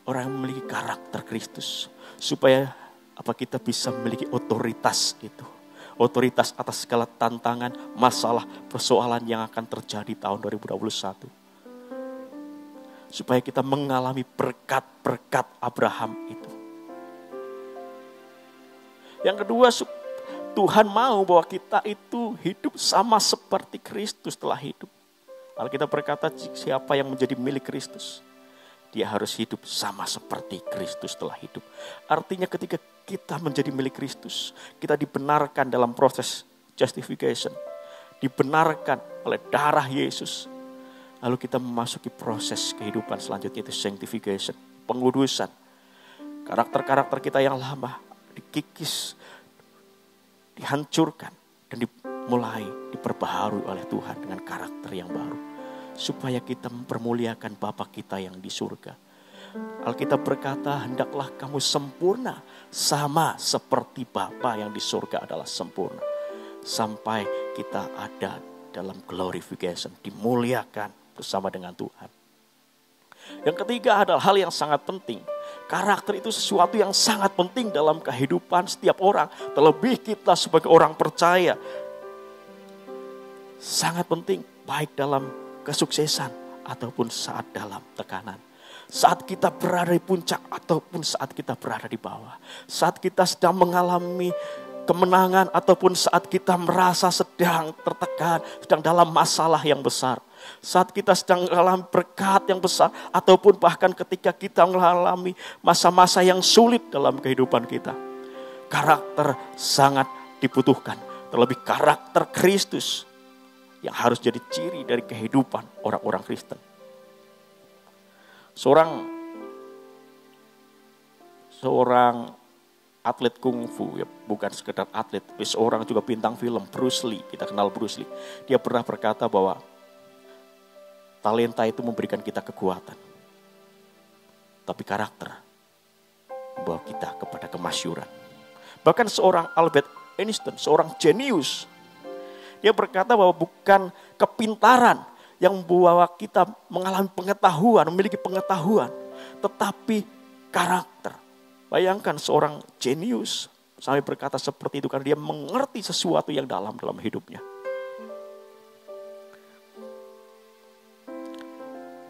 Orang yang memiliki karakter Kristus. Supaya kita bisa memiliki otoritas itu. Otoritas atas segala tantangan, masalah, persoalan yang akan terjadi tahun 2021. Supaya kita mengalami berkat-berkat Abraham itu. Yang kedua, Tuhan mau bahwa kita itu hidup sama seperti Kristus telah hidup. Alkitab berkata, siapa yang menjadi milik Kristus, dia harus hidup sama seperti Kristus telah hidup. Artinya ketika kita menjadi milik Kristus, kita dibenarkan dalam proses justification. Dibenarkan oleh darah Yesus. Lalu kita memasuki proses kehidupan selanjutnya, itu sanctification, pengudusan. Karakter-karakter kita yang lama dikikis, dihancurkan, dan dimulai diperbaharui oleh Tuhan dengan karakter yang baru. Supaya kita mempermuliakan Bapa kita yang di surga. Alkitab berkata, hendaklah kamu sempurna, sama seperti Bapa yang di surga adalah sempurna. Sampai kita ada dalam glorification, dimuliakan bersama dengan Tuhan. Yang ketiga adalah hal yang sangat penting. Karakter itu sesuatu yang sangat penting dalam kehidupan setiap orang. Terlebih kita sebagai orang percaya. Sangat penting baik dalam kesuksesan ataupun saat dalam tekanan. Saat kita berada di puncak ataupun saat kita berada di bawah. Saat kita sedang mengalami kemenangan ataupun saat kita merasa sedang tertekan, sedang dalam masalah yang besar. Saat kita sedang mengalami berkat yang besar ataupun bahkan ketika kita mengalami masa-masa yang sulit dalam kehidupan kita. Karakter sangat dibutuhkan, terlebih karakter Kristus yang harus jadi ciri dari kehidupan orang-orang Kristen. Seorang atlet kungfu, ya bukan sekedar atlet, tapi seorang juga bintang film, Bruce Lee. Kita kenal Bruce Lee. Dia pernah berkata bahwa talenta itu memberikan kita kekuatan, tapi karakter membawa kita kepada kemasyhuran. Bahkan seorang Albert Einstein, seorang jenius, dia berkata bahwa bukan kepintaran yang membawa kita mengalami pengetahuan, memiliki pengetahuan, tetapi karakter. Bayangkan seorang jenius sampai berkata seperti itu karena dia mengerti sesuatu yang dalam hidupnya.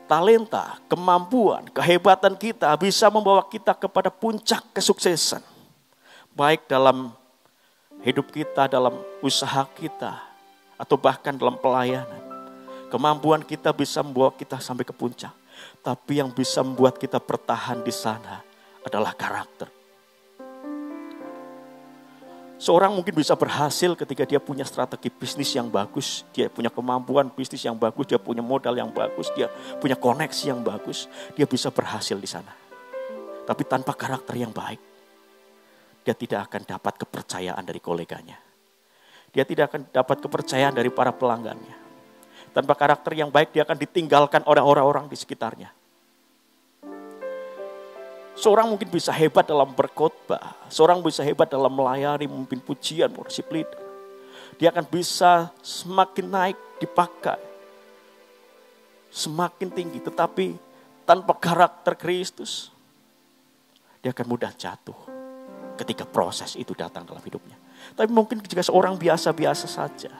Talenta, kemampuan, kehebatan kita bisa membawa kita kepada puncak kesuksesan. Baik dalam hidup kita, dalam usaha kita, atau bahkan dalam pelayanan. Kemampuan kita bisa membawa kita sampai ke puncak. Tapi yang bisa membuat kita bertahan di sana adalah karakter. Seorang mungkin bisa berhasil ketika dia punya strategi bisnis yang bagus, dia punya kemampuan bisnis yang bagus, dia punya modal yang bagus, dia punya koneksi yang bagus, dia bisa berhasil di sana. Tapi tanpa karakter yang baik, dia tidak akan dapat kepercayaan dari koleganya. Dia tidak akan dapat kepercayaan dari para pelanggannya. Tanpa karakter yang baik, dia akan ditinggalkan oleh orang-orang di sekitarnya. Seorang mungkin bisa hebat dalam berkhotbah, seorang bisa hebat dalam melayani, memimpin pujian, worship leader. Dia akan bisa semakin naik dipakai, semakin tinggi, tetapi tanpa karakter Kristus, dia akan mudah jatuh ketika proses itu datang dalam hidupnya. Tapi mungkin jika seorang biasa-biasa saja,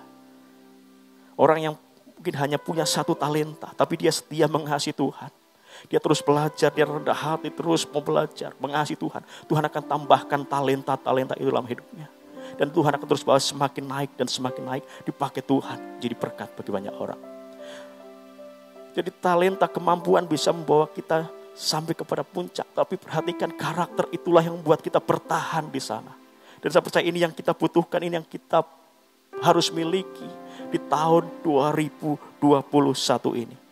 orang yang mungkin hanya punya satu talenta, tapi dia setia mengasihi Tuhan. Dia terus belajar, dia rendah hati, terus mau belajar, mengasihi Tuhan. Tuhan akan tambahkan talenta-talenta itu dalam hidupnya. Dan Tuhan akan terus bawa semakin naik dan semakin naik, dipakai Tuhan jadi berkat bagi banyak orang. Jadi talenta, kemampuan bisa membawa kita sampai kepada puncak. Tapi perhatikan karakter itulah yang membuat kita bertahan di sana. Dan saya percaya ini yang kita butuhkan, ini yang kita harus miliki di tahun 2021 ini.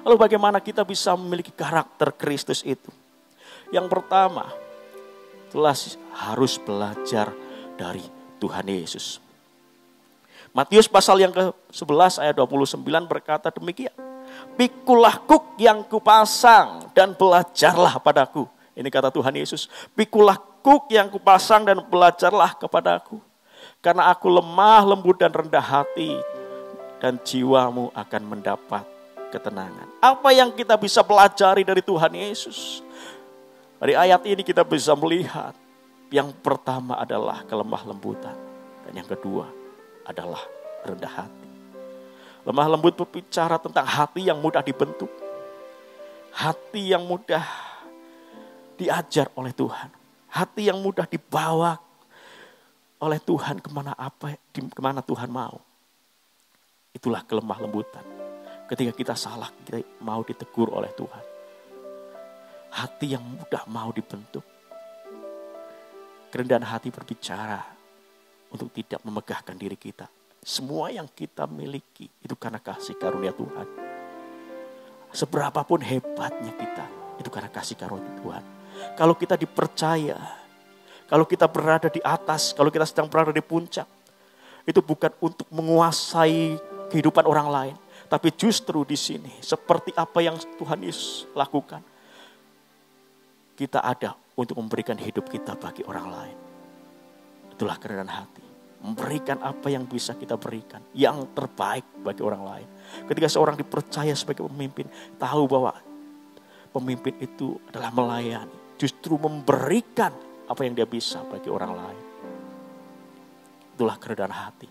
Lalu bagaimana kita bisa memiliki karakter Kristus itu? Yang pertama, jelas harus belajar dari Tuhan Yesus. Matius pasal yang ke-11 ayat 29 berkata demikian. Pikulah kuk yang kupasang dan belajarlah padaku. Ini kata Tuhan Yesus. Pikulah kuk yang kupasang dan belajarlah kepadaku. Karena aku lemah, lembut dan rendah hati. Dan jiwamu akan mendapat ketenangan. Apa yang kita bisa pelajari dari Tuhan Yesus? Dari ayat ini kita bisa melihat. Yang pertama adalah kelemah lembutan. Dan yang kedua adalah rendah hati. Lemah lembut berbicara tentang hati yang mudah dibentuk. Hati yang mudah diajar oleh Tuhan. Hati yang mudah dibawa oleh Tuhan kemana Tuhan mau. Itulah kelemah lembutan. Ketika kita salah, kita mau ditegur oleh Tuhan. Hati yang mudah mau dibentuk. Kerendahan hati berbicara untuk tidak memegahkan diri kita. Semua yang kita miliki itu karena kasih karunia Tuhan. Seberapapun hebatnya kita, itu karena kasih karunia Tuhan. Kalau kita dipercaya, kalau kita berada di atas, kalau kita sedang berada di puncak, itu bukan untuk menguasai kehidupan orang lain. Tapi justru di sini, seperti apa yang Tuhan Yesus lakukan, kita ada untuk memberikan hidup kita bagi orang lain. Itulah kerendahan hati. Memberikan apa yang bisa kita berikan, yang terbaik bagi orang lain. Ketika seorang dipercaya sebagai pemimpin, tahu bahwa pemimpin itu adalah melayani. Justru memberikan apa yang dia bisa bagi orang lain. Itulah kerendahan hati.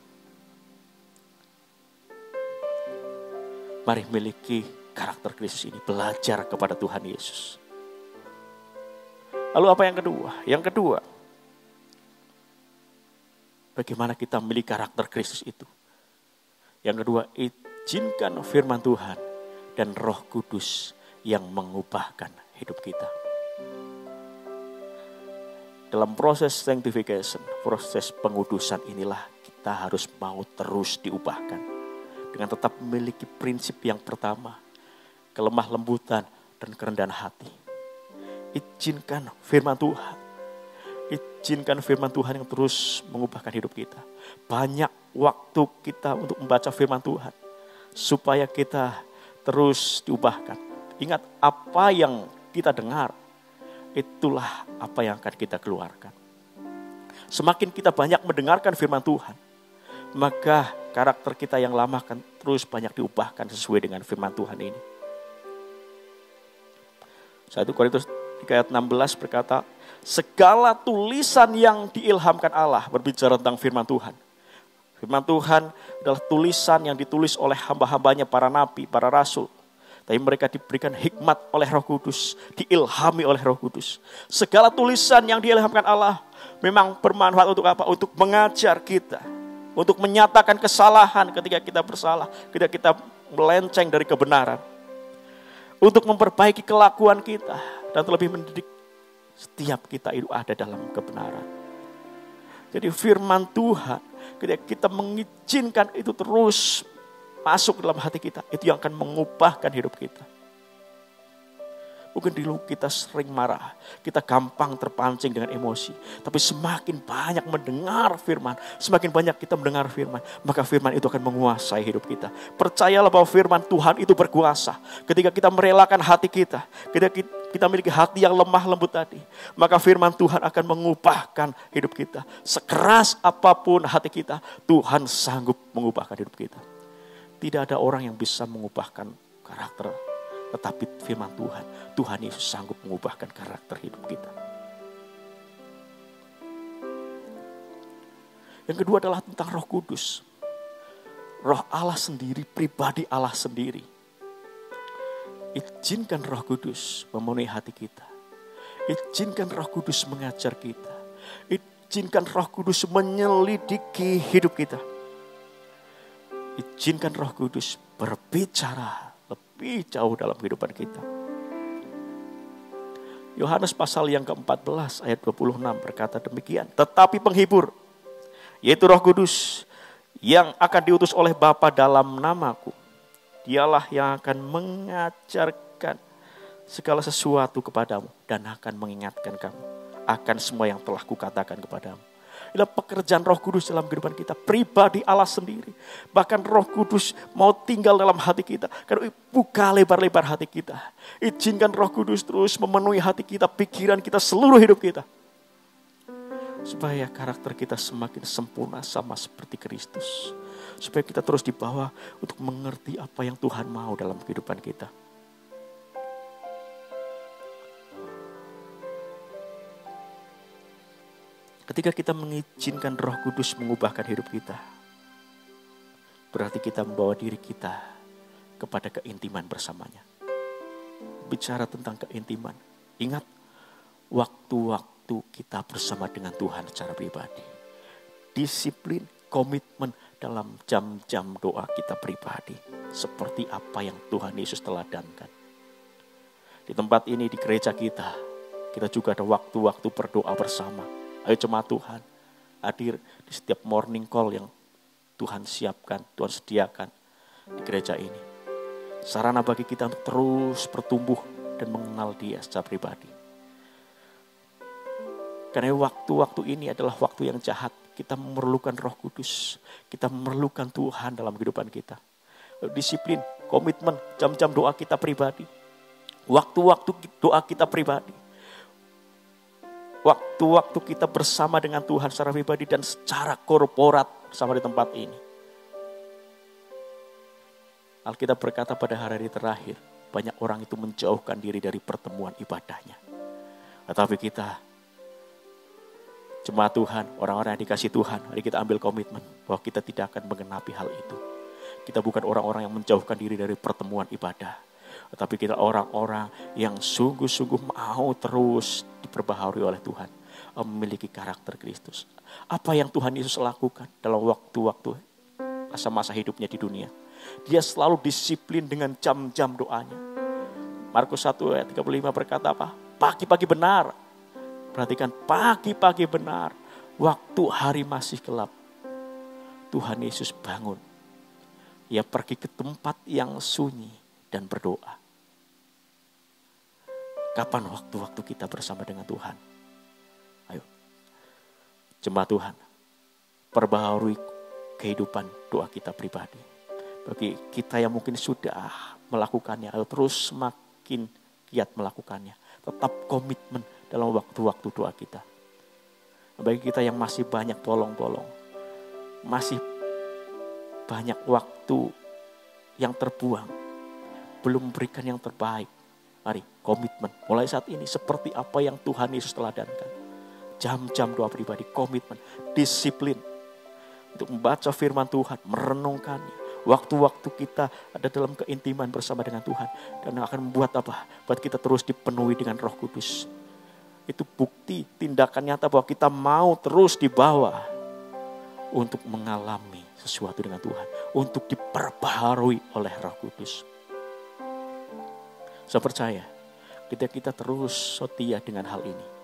Mari miliki karakter Kristus ini. Belajar kepada Tuhan Yesus. Lalu apa yang kedua? Yang kedua, bagaimana kita memiliki karakter Kristus itu? Yang kedua, izinkan firman Tuhan dan Roh Kudus yang mengubahkan hidup kita. Dalam proses sanctification, proses pengudusan inilah kita harus mau terus diubahkan. Dengan tetap memiliki prinsip yang pertama, kelemah lembutan dan kerendahan hati. Izinkan firman Tuhan Izinkan firman Tuhan yang terus mengubahkan hidup kita. Banyak waktu kita untuk membaca firman Tuhan. Supaya kita terus diubahkan. Ingat, apa yang kita dengar, itulah apa yang akan kita keluarkan. Semakin kita banyak mendengarkan firman Tuhan, maka karakter kita yang lama akan terus banyak diubahkan sesuai dengan firman Tuhan ini. 1 Korintus 3 ayat 16 berkata, segala tulisan yang diilhamkan Allah berbicara tentang firman Tuhan. Firman Tuhan adalah tulisan yang ditulis oleh hamba-hambanya, para nabi, para rasul. Tapi mereka diberikan hikmat oleh Roh Kudus, diilhami oleh Roh Kudus. Segala tulisan yang diilhamkan Allah memang bermanfaat untuk apa? Untuk mengajar kita, untuk menyatakan kesalahan ketika kita bersalah, ketika kita melenceng dari kebenaran. Untuk memperbaiki kelakuan kita dan terlebih mendidik setiap kita itu ada dalam kebenaran. Jadi firman Tuhan ketika kita mengizinkan itu terus masuk dalam hati kita, itu yang akan mengubahkan hidup kita. Mungkin dulu kita sering marah, kita gampang terpancing dengan emosi. Tapi semakin banyak mendengar firman, semakin banyak kita mendengar firman, maka firman itu akan menguasai hidup kita. Percayalah bahwa firman Tuhan itu berkuasa. Ketika kita merelakan hati kita, ketika kita memiliki hati yang lemah lembut tadi, maka firman Tuhan akan mengubahkan hidup kita. Sekeras apapun hati kita, Tuhan sanggup mengubahkan hidup kita. Tidak ada orang yang bisa mengubahkan karakter, tetapi firman Tuhan, Tuhan Yesus sanggup mengubahkan karakter hidup kita. Yang kedua adalah tentang Roh Kudus. Roh Allah sendiri, pribadi Allah sendiri. Izinkan Roh Kudus memenuhi hati kita. Izinkan Roh Kudus mengajar kita. Izinkan Roh Kudus menyelidiki hidup kita. Izinkan Roh Kudus berbicara lebih jauh dalam kehidupan kita. Yohanes pasal yang ke-14 ayat 26 berkata demikian. Tetapi penghibur, yaitu Roh Kudus, yang akan diutus oleh Bapa dalam namaku, dialah yang akan mengajarkan segala sesuatu kepadamu dan akan mengingatkan kamu akan semua yang telah kukatakan kepadamu. Inilah pekerjaan Roh Kudus dalam kehidupan kita. Pribadi Allah sendiri. Bahkan Roh Kudus mau tinggal dalam hati kita. Karena buka lebar-lebar hati kita. Izinkan Roh Kudus terus memenuhi hati kita, pikiran kita, seluruh hidup kita. Supaya karakter kita semakin sempurna sama seperti Kristus. Supaya kita terus dibawa untuk mengerti apa yang Tuhan mau dalam kehidupan kita. Ketika kita mengizinkan Roh Kudus mengubahkan hidup kita, berarti kita membawa diri kita kepada keintiman bersamanya. Bicara tentang keintiman, ingat waktu-waktu kita bersama dengan Tuhan secara pribadi. Disiplin, komitmen dalam jam-jam doa kita pribadi. Seperti apa yang Tuhan Yesus teladankan. Di tempat ini, di gereja kita juga ada waktu-waktu berdoa bersama. Ayo jemaat Tuhan, hadir di setiap morning call yang Tuhan siapkan, Tuhan sediakan di gereja ini. Sarana bagi kita untuk terus bertumbuh dan mengenal Dia secara pribadi. Karena waktu-waktu ini adalah waktu yang jahat. Kita memerlukan Roh Kudus, kita memerlukan Tuhan dalam kehidupan kita. Disiplin, komitmen, jam-jam doa kita pribadi. Waktu-waktu doa kita pribadi. Waktu-waktu kita bersama dengan Tuhan secara pribadi dan secara korporat bersama di tempat ini. Alkitab berkata pada hari-hari terakhir, banyak orang itu menjauhkan diri dari pertemuan ibadahnya. Tetapi kita, jemaat Tuhan, orang-orang yang dikasih Tuhan, mari kita ambil komitmen bahwa kita tidak akan mengenapi hal itu. Kita bukan orang-orang yang menjauhkan diri dari pertemuan ibadah. Tetapi kita orang-orang yang sungguh-sungguh mau terus diperbaharui oleh Tuhan. Memiliki karakter Kristus. Apa yang Tuhan Yesus lakukan dalam waktu-waktu masa-masa hidupnya di dunia. Dia selalu disiplin dengan jam-jam doanya. Markus 1 ayat 35 berkata apa? Pagi-pagi benar. Perhatikan, pagi-pagi benar. Waktu hari masih gelap. Tuhan Yesus bangun. Ia pergi ke tempat yang sunyi dan berdoa. Kapan waktu-waktu kita bersama dengan Tuhan? Ayo, Jemaat Tuhan, perbaharui kehidupan doa kita pribadi. Bagi kita yang mungkin sudah melakukannya atau terus semakin giat melakukannya, tetap komitmen dalam waktu-waktu doa kita. Bagi kita yang masih banyak bolong-bolong, masih banyak waktu yang terbuang, belum memberikan yang terbaik, mari komitmen mulai saat ini seperti apa yang Tuhan Yesus teladankan. Jam-jam doa pribadi, komitmen, disiplin untuk membaca firman Tuhan, merenungkannya. Waktu-waktu kita ada dalam keintiman bersama dengan Tuhan. Dan akan membuat apa? Buat kita terus dipenuhi dengan Roh Kudus. Itu bukti, tindakan nyata bahwa kita mau terus dibawa untuk mengalami sesuatu dengan Tuhan. Untuk diperbaharui oleh Roh Kudus. Saya percaya, kita terus setia dengan hal ini.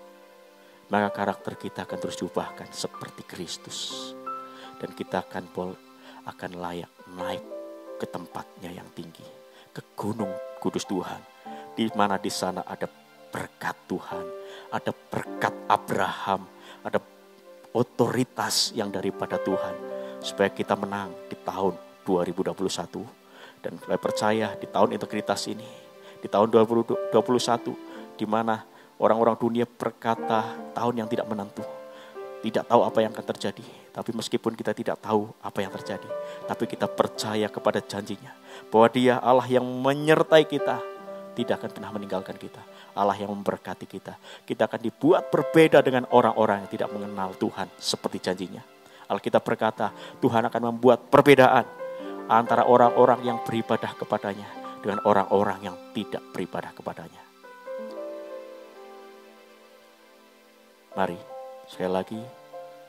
Maka karakter kita akan terus diubahkan seperti Kristus. Dan kita akan layak naik ke tempatnya yang tinggi. Ke gunung kudus Tuhan. Di mana di sana ada berkat Tuhan. Ada berkat Abraham. Ada otoritas yang daripada Tuhan. Supaya kita menang di tahun 2021. Dan saya percaya di tahun integritas ini. Di tahun 2021. Di mana orang-orang dunia berkata tahun yang tidak menentu. Tidak tahu apa yang akan terjadi. Tapi meskipun kita tidak tahu apa yang terjadi. Tapi kita percaya kepada janjinya. Bahwa Dia Allah yang menyertai kita. Tidak akan pernah meninggalkan kita. Allah yang memberkati kita. Kita akan dibuat berbeda dengan orang-orang yang tidak mengenal Tuhan. Seperti janjinya. Alkitab berkata Tuhan akan membuat perbedaan. Antara orang-orang yang beribadah kepadanya. Dengan orang-orang yang tidak beribadah kepadanya. Mari, sekali lagi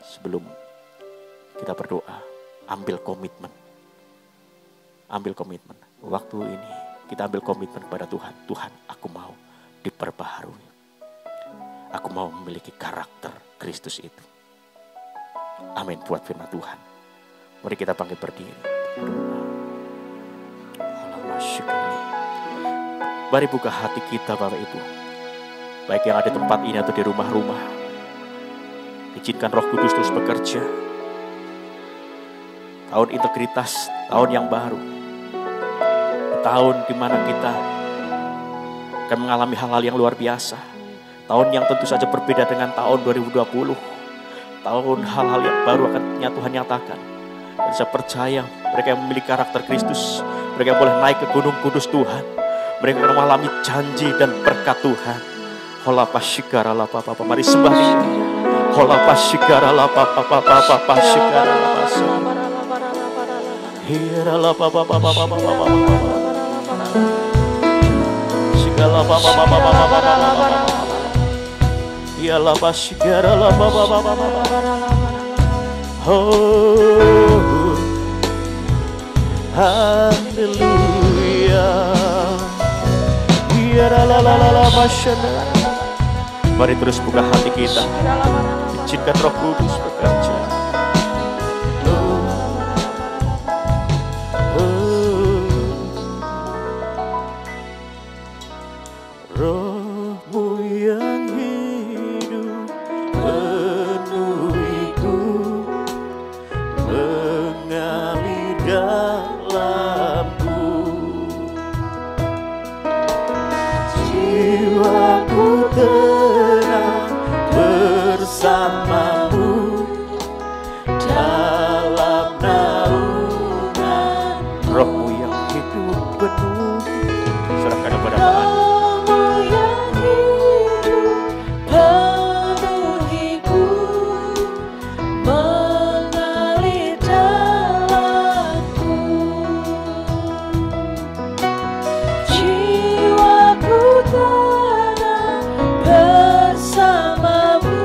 sebelum kita berdoa, ambil komitmen. Ambil komitmen. Waktu ini kita ambil komitmen kepada Tuhan. Tuhan, aku mau diperbaharui. Aku mau memiliki karakter Kristus itu. Amin buat firman Tuhan. Mari kita bangkit berdiri. Mari buka hati kita Bapak Ibu. Baik yang ada di tempat ini atau di rumah-rumah. Izinkan Roh Kudus terus bekerja. Tahun integritas, tahun yang baru. Tahun di mana kita akan mengalami hal-hal yang luar biasa. Tahun yang tentu saja berbeda dengan tahun 2020. Tahun hal-hal yang baru akan Tuhan nyatakan. Dan saya percaya mereka yang memiliki karakter Kristus, mereka yang boleh naik ke gunung kudus Tuhan. Mereka akan mengalami janji dan berkat Tuhan. Hola pasikara la papa, mari sembah Dia. Hola pasikara la papa pasikara la pasa. Hira la papa sigala papa ya la pasikara la papa. Oh, haleluya. Hira la masyana. Mari terus buka hati kita. Izinkan Roh Kudus bekerja. Roh-Mu yang hidup penuhiku, mengalir dalamku. Jiwaku tenang bersamamu dalam naungan. Roh-Mu yang hidup penuh, serahkan kepada Tuhan. Roh-Mu yang hidup penuhiku, mengalir dalamku. Jiwaku tenang bersamamu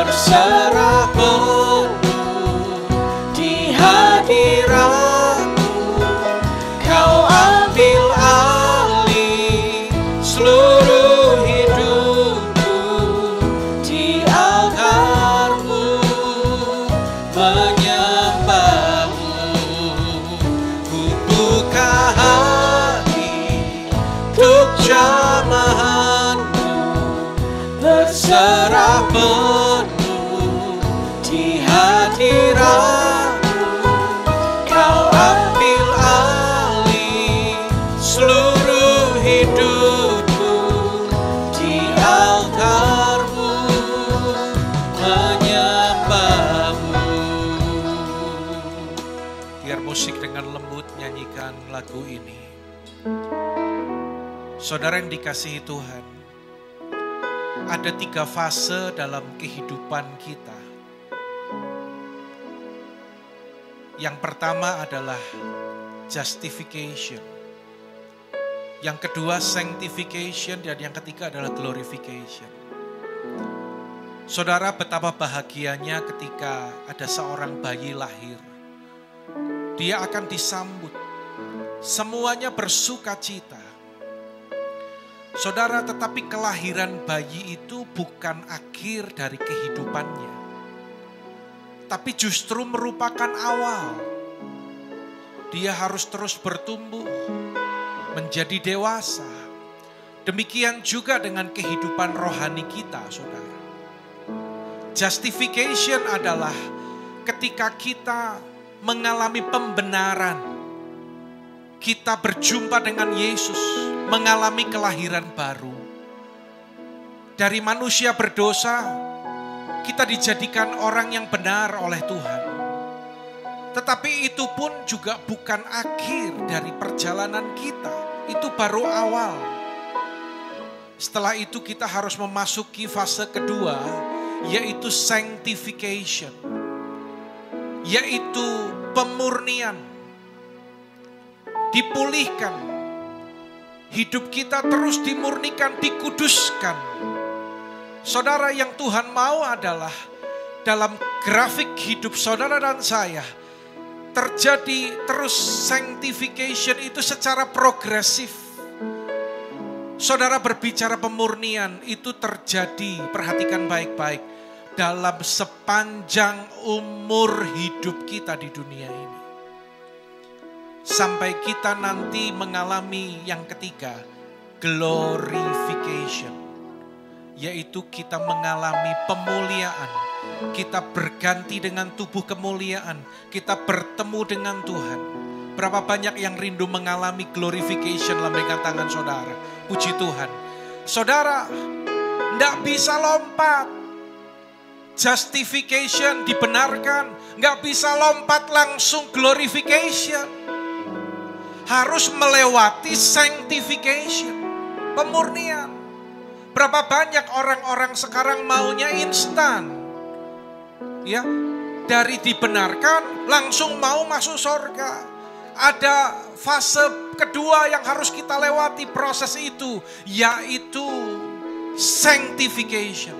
berserah penuh di hadirat-Mu. Kau ambil alih seluruh hidupku di altar-Mu, menyembah-Mu. Ku buka hati untuk jamahan-Mu, berserah penuh di hadirat-Mu. Kau ambil alih seluruh hidupku di altar-Mu, menyembah-Mu. Biar musik dengan lembut nyanyikan lagu ini. Saudara yang dikasihi Tuhan, ada 3 fase dalam kehidupan kita. Yang pertama adalah justification. Yang kedua sanctification, dan yang ketiga adalah glorification. Saudara, betapa bahagianya ketika ada seorang bayi lahir. Dia akan disambut. Semuanya bersuka cita. Saudara, tetapi kelahiran bayi itu bukan akhir dari kehidupannya, tapi justru merupakan awal. Dia harus terus bertumbuh, menjadi dewasa. Demikian juga dengan kehidupan rohani kita, saudara. Justification adalah ketika kita mengalami pembenaran, kita berjumpa dengan Yesus, mengalami kelahiran baru. Dari manusia berdosa, kita dijadikan orang yang benar oleh Tuhan. Tetapi itu pun juga bukan akhir dari perjalanan kita. Itu baru awal. Setelah itu kita harus memasuki fase kedua, yaitu sanctification. Yaitu pemurnian. Dipulihkan. Hidup kita terus dimurnikan, dikuduskan. Saudara, yang Tuhan mau adalah dalam grafik hidup saudara dan saya, terjadi terus sanctification itu secara progresif. Saudara, berbicara pemurnian itu terjadi, perhatikan baik-baik, dalam sepanjang umur hidup kita di dunia ini. Sampai kita nanti mengalami yang ketiga, glorification. Yaitu kita mengalami pemuliaan. Kita berganti dengan tubuh kemuliaan. Kita bertemu dengan Tuhan. Berapa banyak yang rindu mengalami glorification? Lambaikan tangan saudara. Puji Tuhan. Saudara, tidak bisa lompat. Justification dibenarkan. Nggak bisa lompat langsung glorification. Harus melewati sanctification, pemurnian. Berapa banyak orang-orang sekarang maunya instan. Ya, dari dibenarkan langsung mau masuk surga. Ada fase kedua yang harus kita lewati proses itu, yaitu sanctification.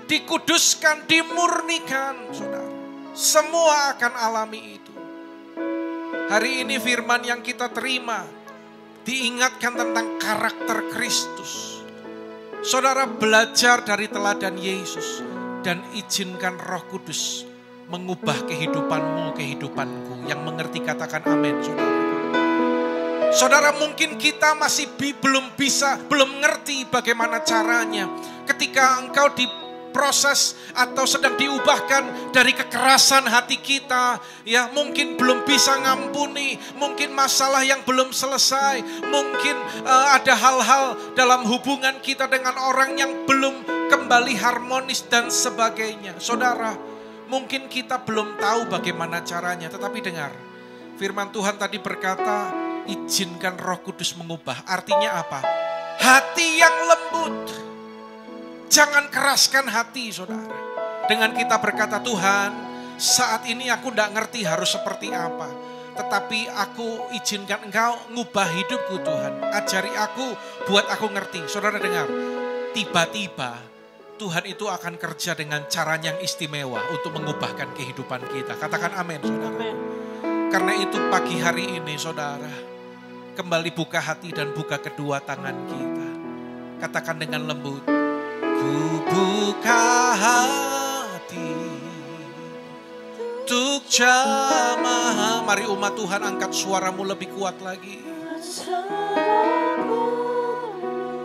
Dikuduskan, dimurnikan, saudara. Semua akan alami itu. Hari ini firman yang kita terima diingatkan tentang karakter Kristus. Saudara, belajar dari teladan Yesus dan izinkan Roh Kudus mengubah kehidupanmu, kehidupanku. Yang mengerti katakan amin, saudara. Saudara, mungkin kita masih belum ngerti bagaimana caranya. Ketika engkau diproses atau sedang diubahkan dari kekerasan hati kita, ya mungkin belum bisa ngampuni, mungkin masalah yang belum selesai, mungkin ada hal-hal dalam hubungan kita dengan orang yang belum kembali harmonis dan sebagainya. Saudara, mungkin kita belum tahu bagaimana caranya, tetapi dengar, firman Tuhan tadi berkata, izinkan Roh Kudus mengubah. Artinya apa? Hati yang lembut. Jangan keraskan hati, saudara. Dengan kita berkata, Tuhan, saat ini aku tidak ngerti harus seperti apa. Tetapi aku izinkan Engkau ngubah hidupku, Tuhan. Ajari aku, buat aku ngerti. Saudara dengar, tiba-tiba Tuhan itu akan kerja dengan caranya yang istimewa untuk mengubahkan kehidupan kita. Katakan amin, saudara. Amin. Karena itu pagi hari ini, saudara, kembali buka hati dan buka kedua tangan kita. Katakan dengan lembut, ku buka hati untuk jamah. Mari umat Tuhan angkat suaramu lebih kuat lagi.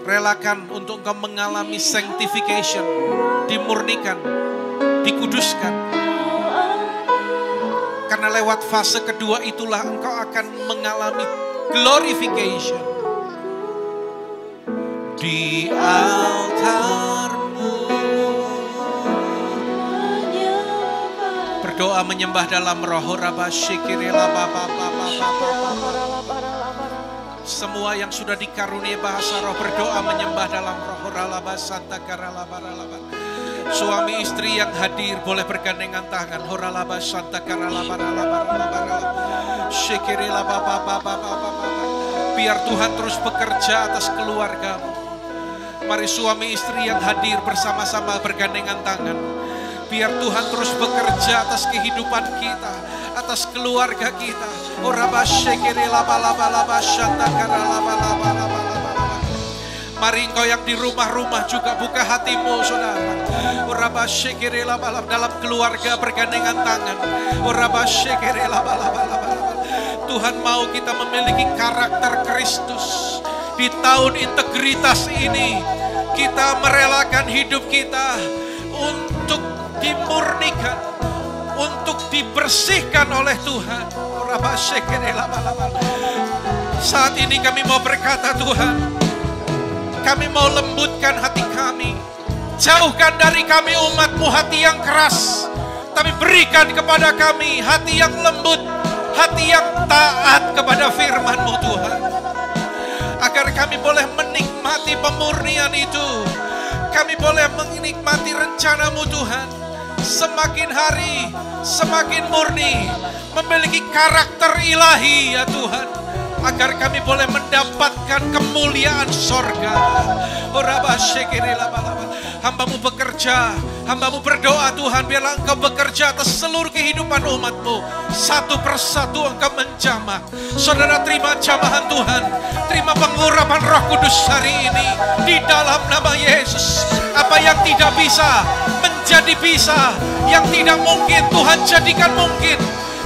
Relakan untuk engkau mengalami sanctification, dimurnikan, dikuduskan. Karena lewat fase kedua itulah engkau akan mengalami glorification. Di altarmu berdoa menyembah dalam roh. Semua yang sudah dikaruniai bahasa roh berdoa menyembah dalam roh. Suami istri yang hadir boleh bergandengan tangan. Biar Tuhan terus bekerja atas keluargamu. Mari suami istri yang hadir bersama-sama bergandengan tangan. Biar Tuhan terus bekerja atas kehidupan kita, atas keluarga kita. Mari engkau yang di rumah-rumah juga buka hatimu, saudara. Dalam keluarga bergandengan tangan. Tuhan mau kita memiliki karakter Kristus. Di tahun integritas ini, kita merelakan hidup kita untuk dimurnikan, untuk dibersihkan oleh Tuhan. Saat ini kami mau berkata, Tuhan, kami mau lembutkan hati kami. Jauhkan dari kami umat-Mu hati yang keras, tapi berikan kepada kami hati yang lembut, hati yang taat kepada firman-Mu, Tuhan. Agar kami boleh menikmati pemurnian itu. Kami boleh menikmati rencana-Mu, Tuhan. Semakin hari, semakin murni, memiliki karakter ilahi, ya Tuhan. Agar kami boleh mendapatkan kemuliaan sorga. Hamba-Mu bekerja, hamba-Mu berdoa, Tuhan, biarlah Engkau bekerja atas seluruh kehidupan umat-Mu. Satu persatu Engkau menjamah. Saudara, terima jamahan Tuhan, terima pengurapan Roh Kudus hari ini di dalam nama Yesus. Apa yang tidak bisa menjadi bisa, yang tidak mungkin Tuhan jadikan mungkin,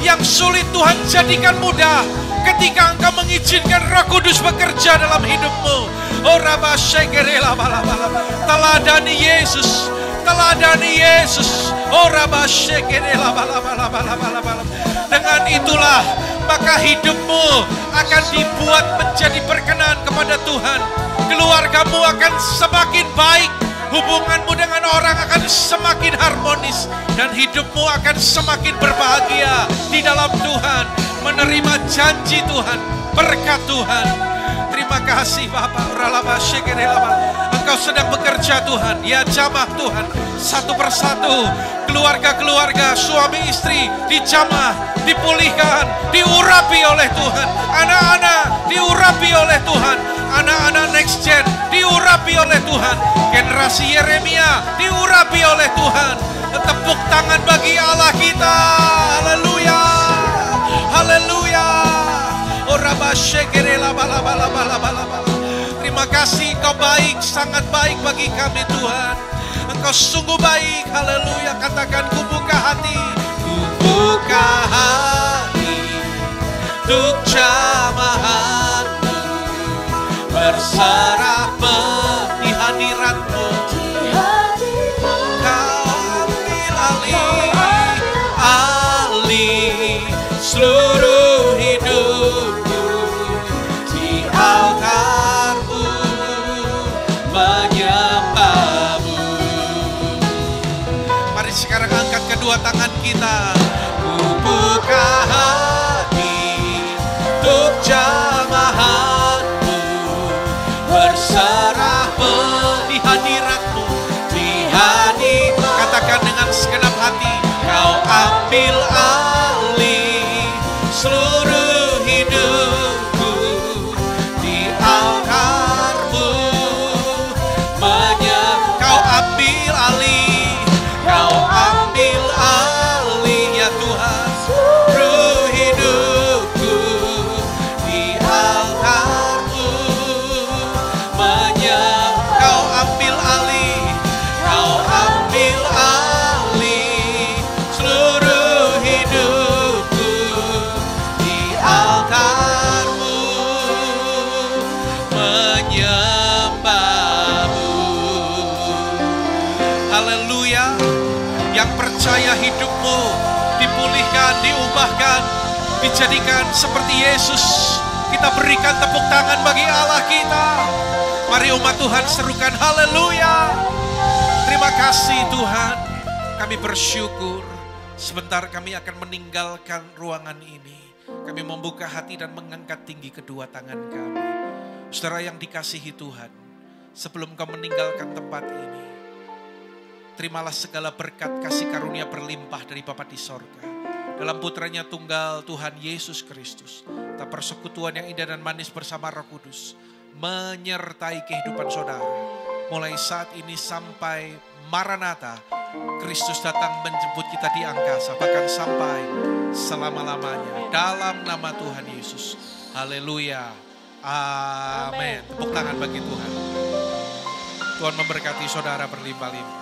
yang sulit Tuhan jadikan mudah. Ketika Engkau mengizinkan Roh Kudus bekerja dalam hidupmu. Teladani Yesus, teladani Yesus. Dengan itulah maka hidupmu akan dibuat menjadi berkenan kepada Tuhan. Keluargamu akan semakin baik, hubunganmu dengan orang akan semakin harmonis, dan hidupmu akan semakin berbahagia di dalam Tuhan, menerima janji Tuhan, berkat Tuhan. Terima kasih Bapak. Engkau sedang bekerja Tuhan, ya jamah Tuhan, satu persatu keluarga-keluarga, suami istri dijamah, dipulihkan, diurapi oleh Tuhan. Anak-anak diurapi oleh Tuhan, anak-anak next gen diurapi oleh Tuhan, generasi Yeremia diurapi oleh Tuhan. Tepuk tangan bagi Allah kita. Haleluya, haleluya. Terima kasih, Engkau baik, sangat baik bagi kami Tuhan. Engkau sungguh baik, haleluya. Katakan, ku buka hati, ku buka hati untuk jamahan-Mu, berserah di hadirat-Mu. Kau ambil alih seluruh hidupku, di altar-Mu menyembah-Mu. Mari sekarang angkat kedua tangan kita. Ku buka hati untuk jamahan-Mu, berserah di hadirat-Mu, di hadirat. Katakan dengan segenap hati, Kau ambil alih seluruh hidupku, di altar-Mu Kau ambil Gaya hidupmu dipulihkan, diubahkan, dijadikan seperti Yesus. Kita berikan tepuk tangan bagi Allah kita. Mari umat Tuhan serukan haleluya. Terima kasih Tuhan. Kami bersyukur. Sebentar kami akan meninggalkan ruangan ini. Kami membuka hati dan mengangkat tinggi kedua tangan kami. Saudara yang dikasihi Tuhan, sebelum kau meninggalkan tempat ini, terimalah segala berkat kasih karunia berlimpah dari Bapa di sorga. Dalam putranya tunggal Tuhan Yesus Kristus, tak persekutuan yang indah dan manis bersama Roh Kudus, menyertai kehidupan saudara. Mulai saat ini sampai Maranatha, Kristus datang menjemput kita di angkasa, bahkan sampai selama-lamanya. Dalam nama Tuhan Yesus. Haleluya. Amin. Tepuk tangan bagi Tuhan. Tuhan memberkati saudara berlimpah-limpah.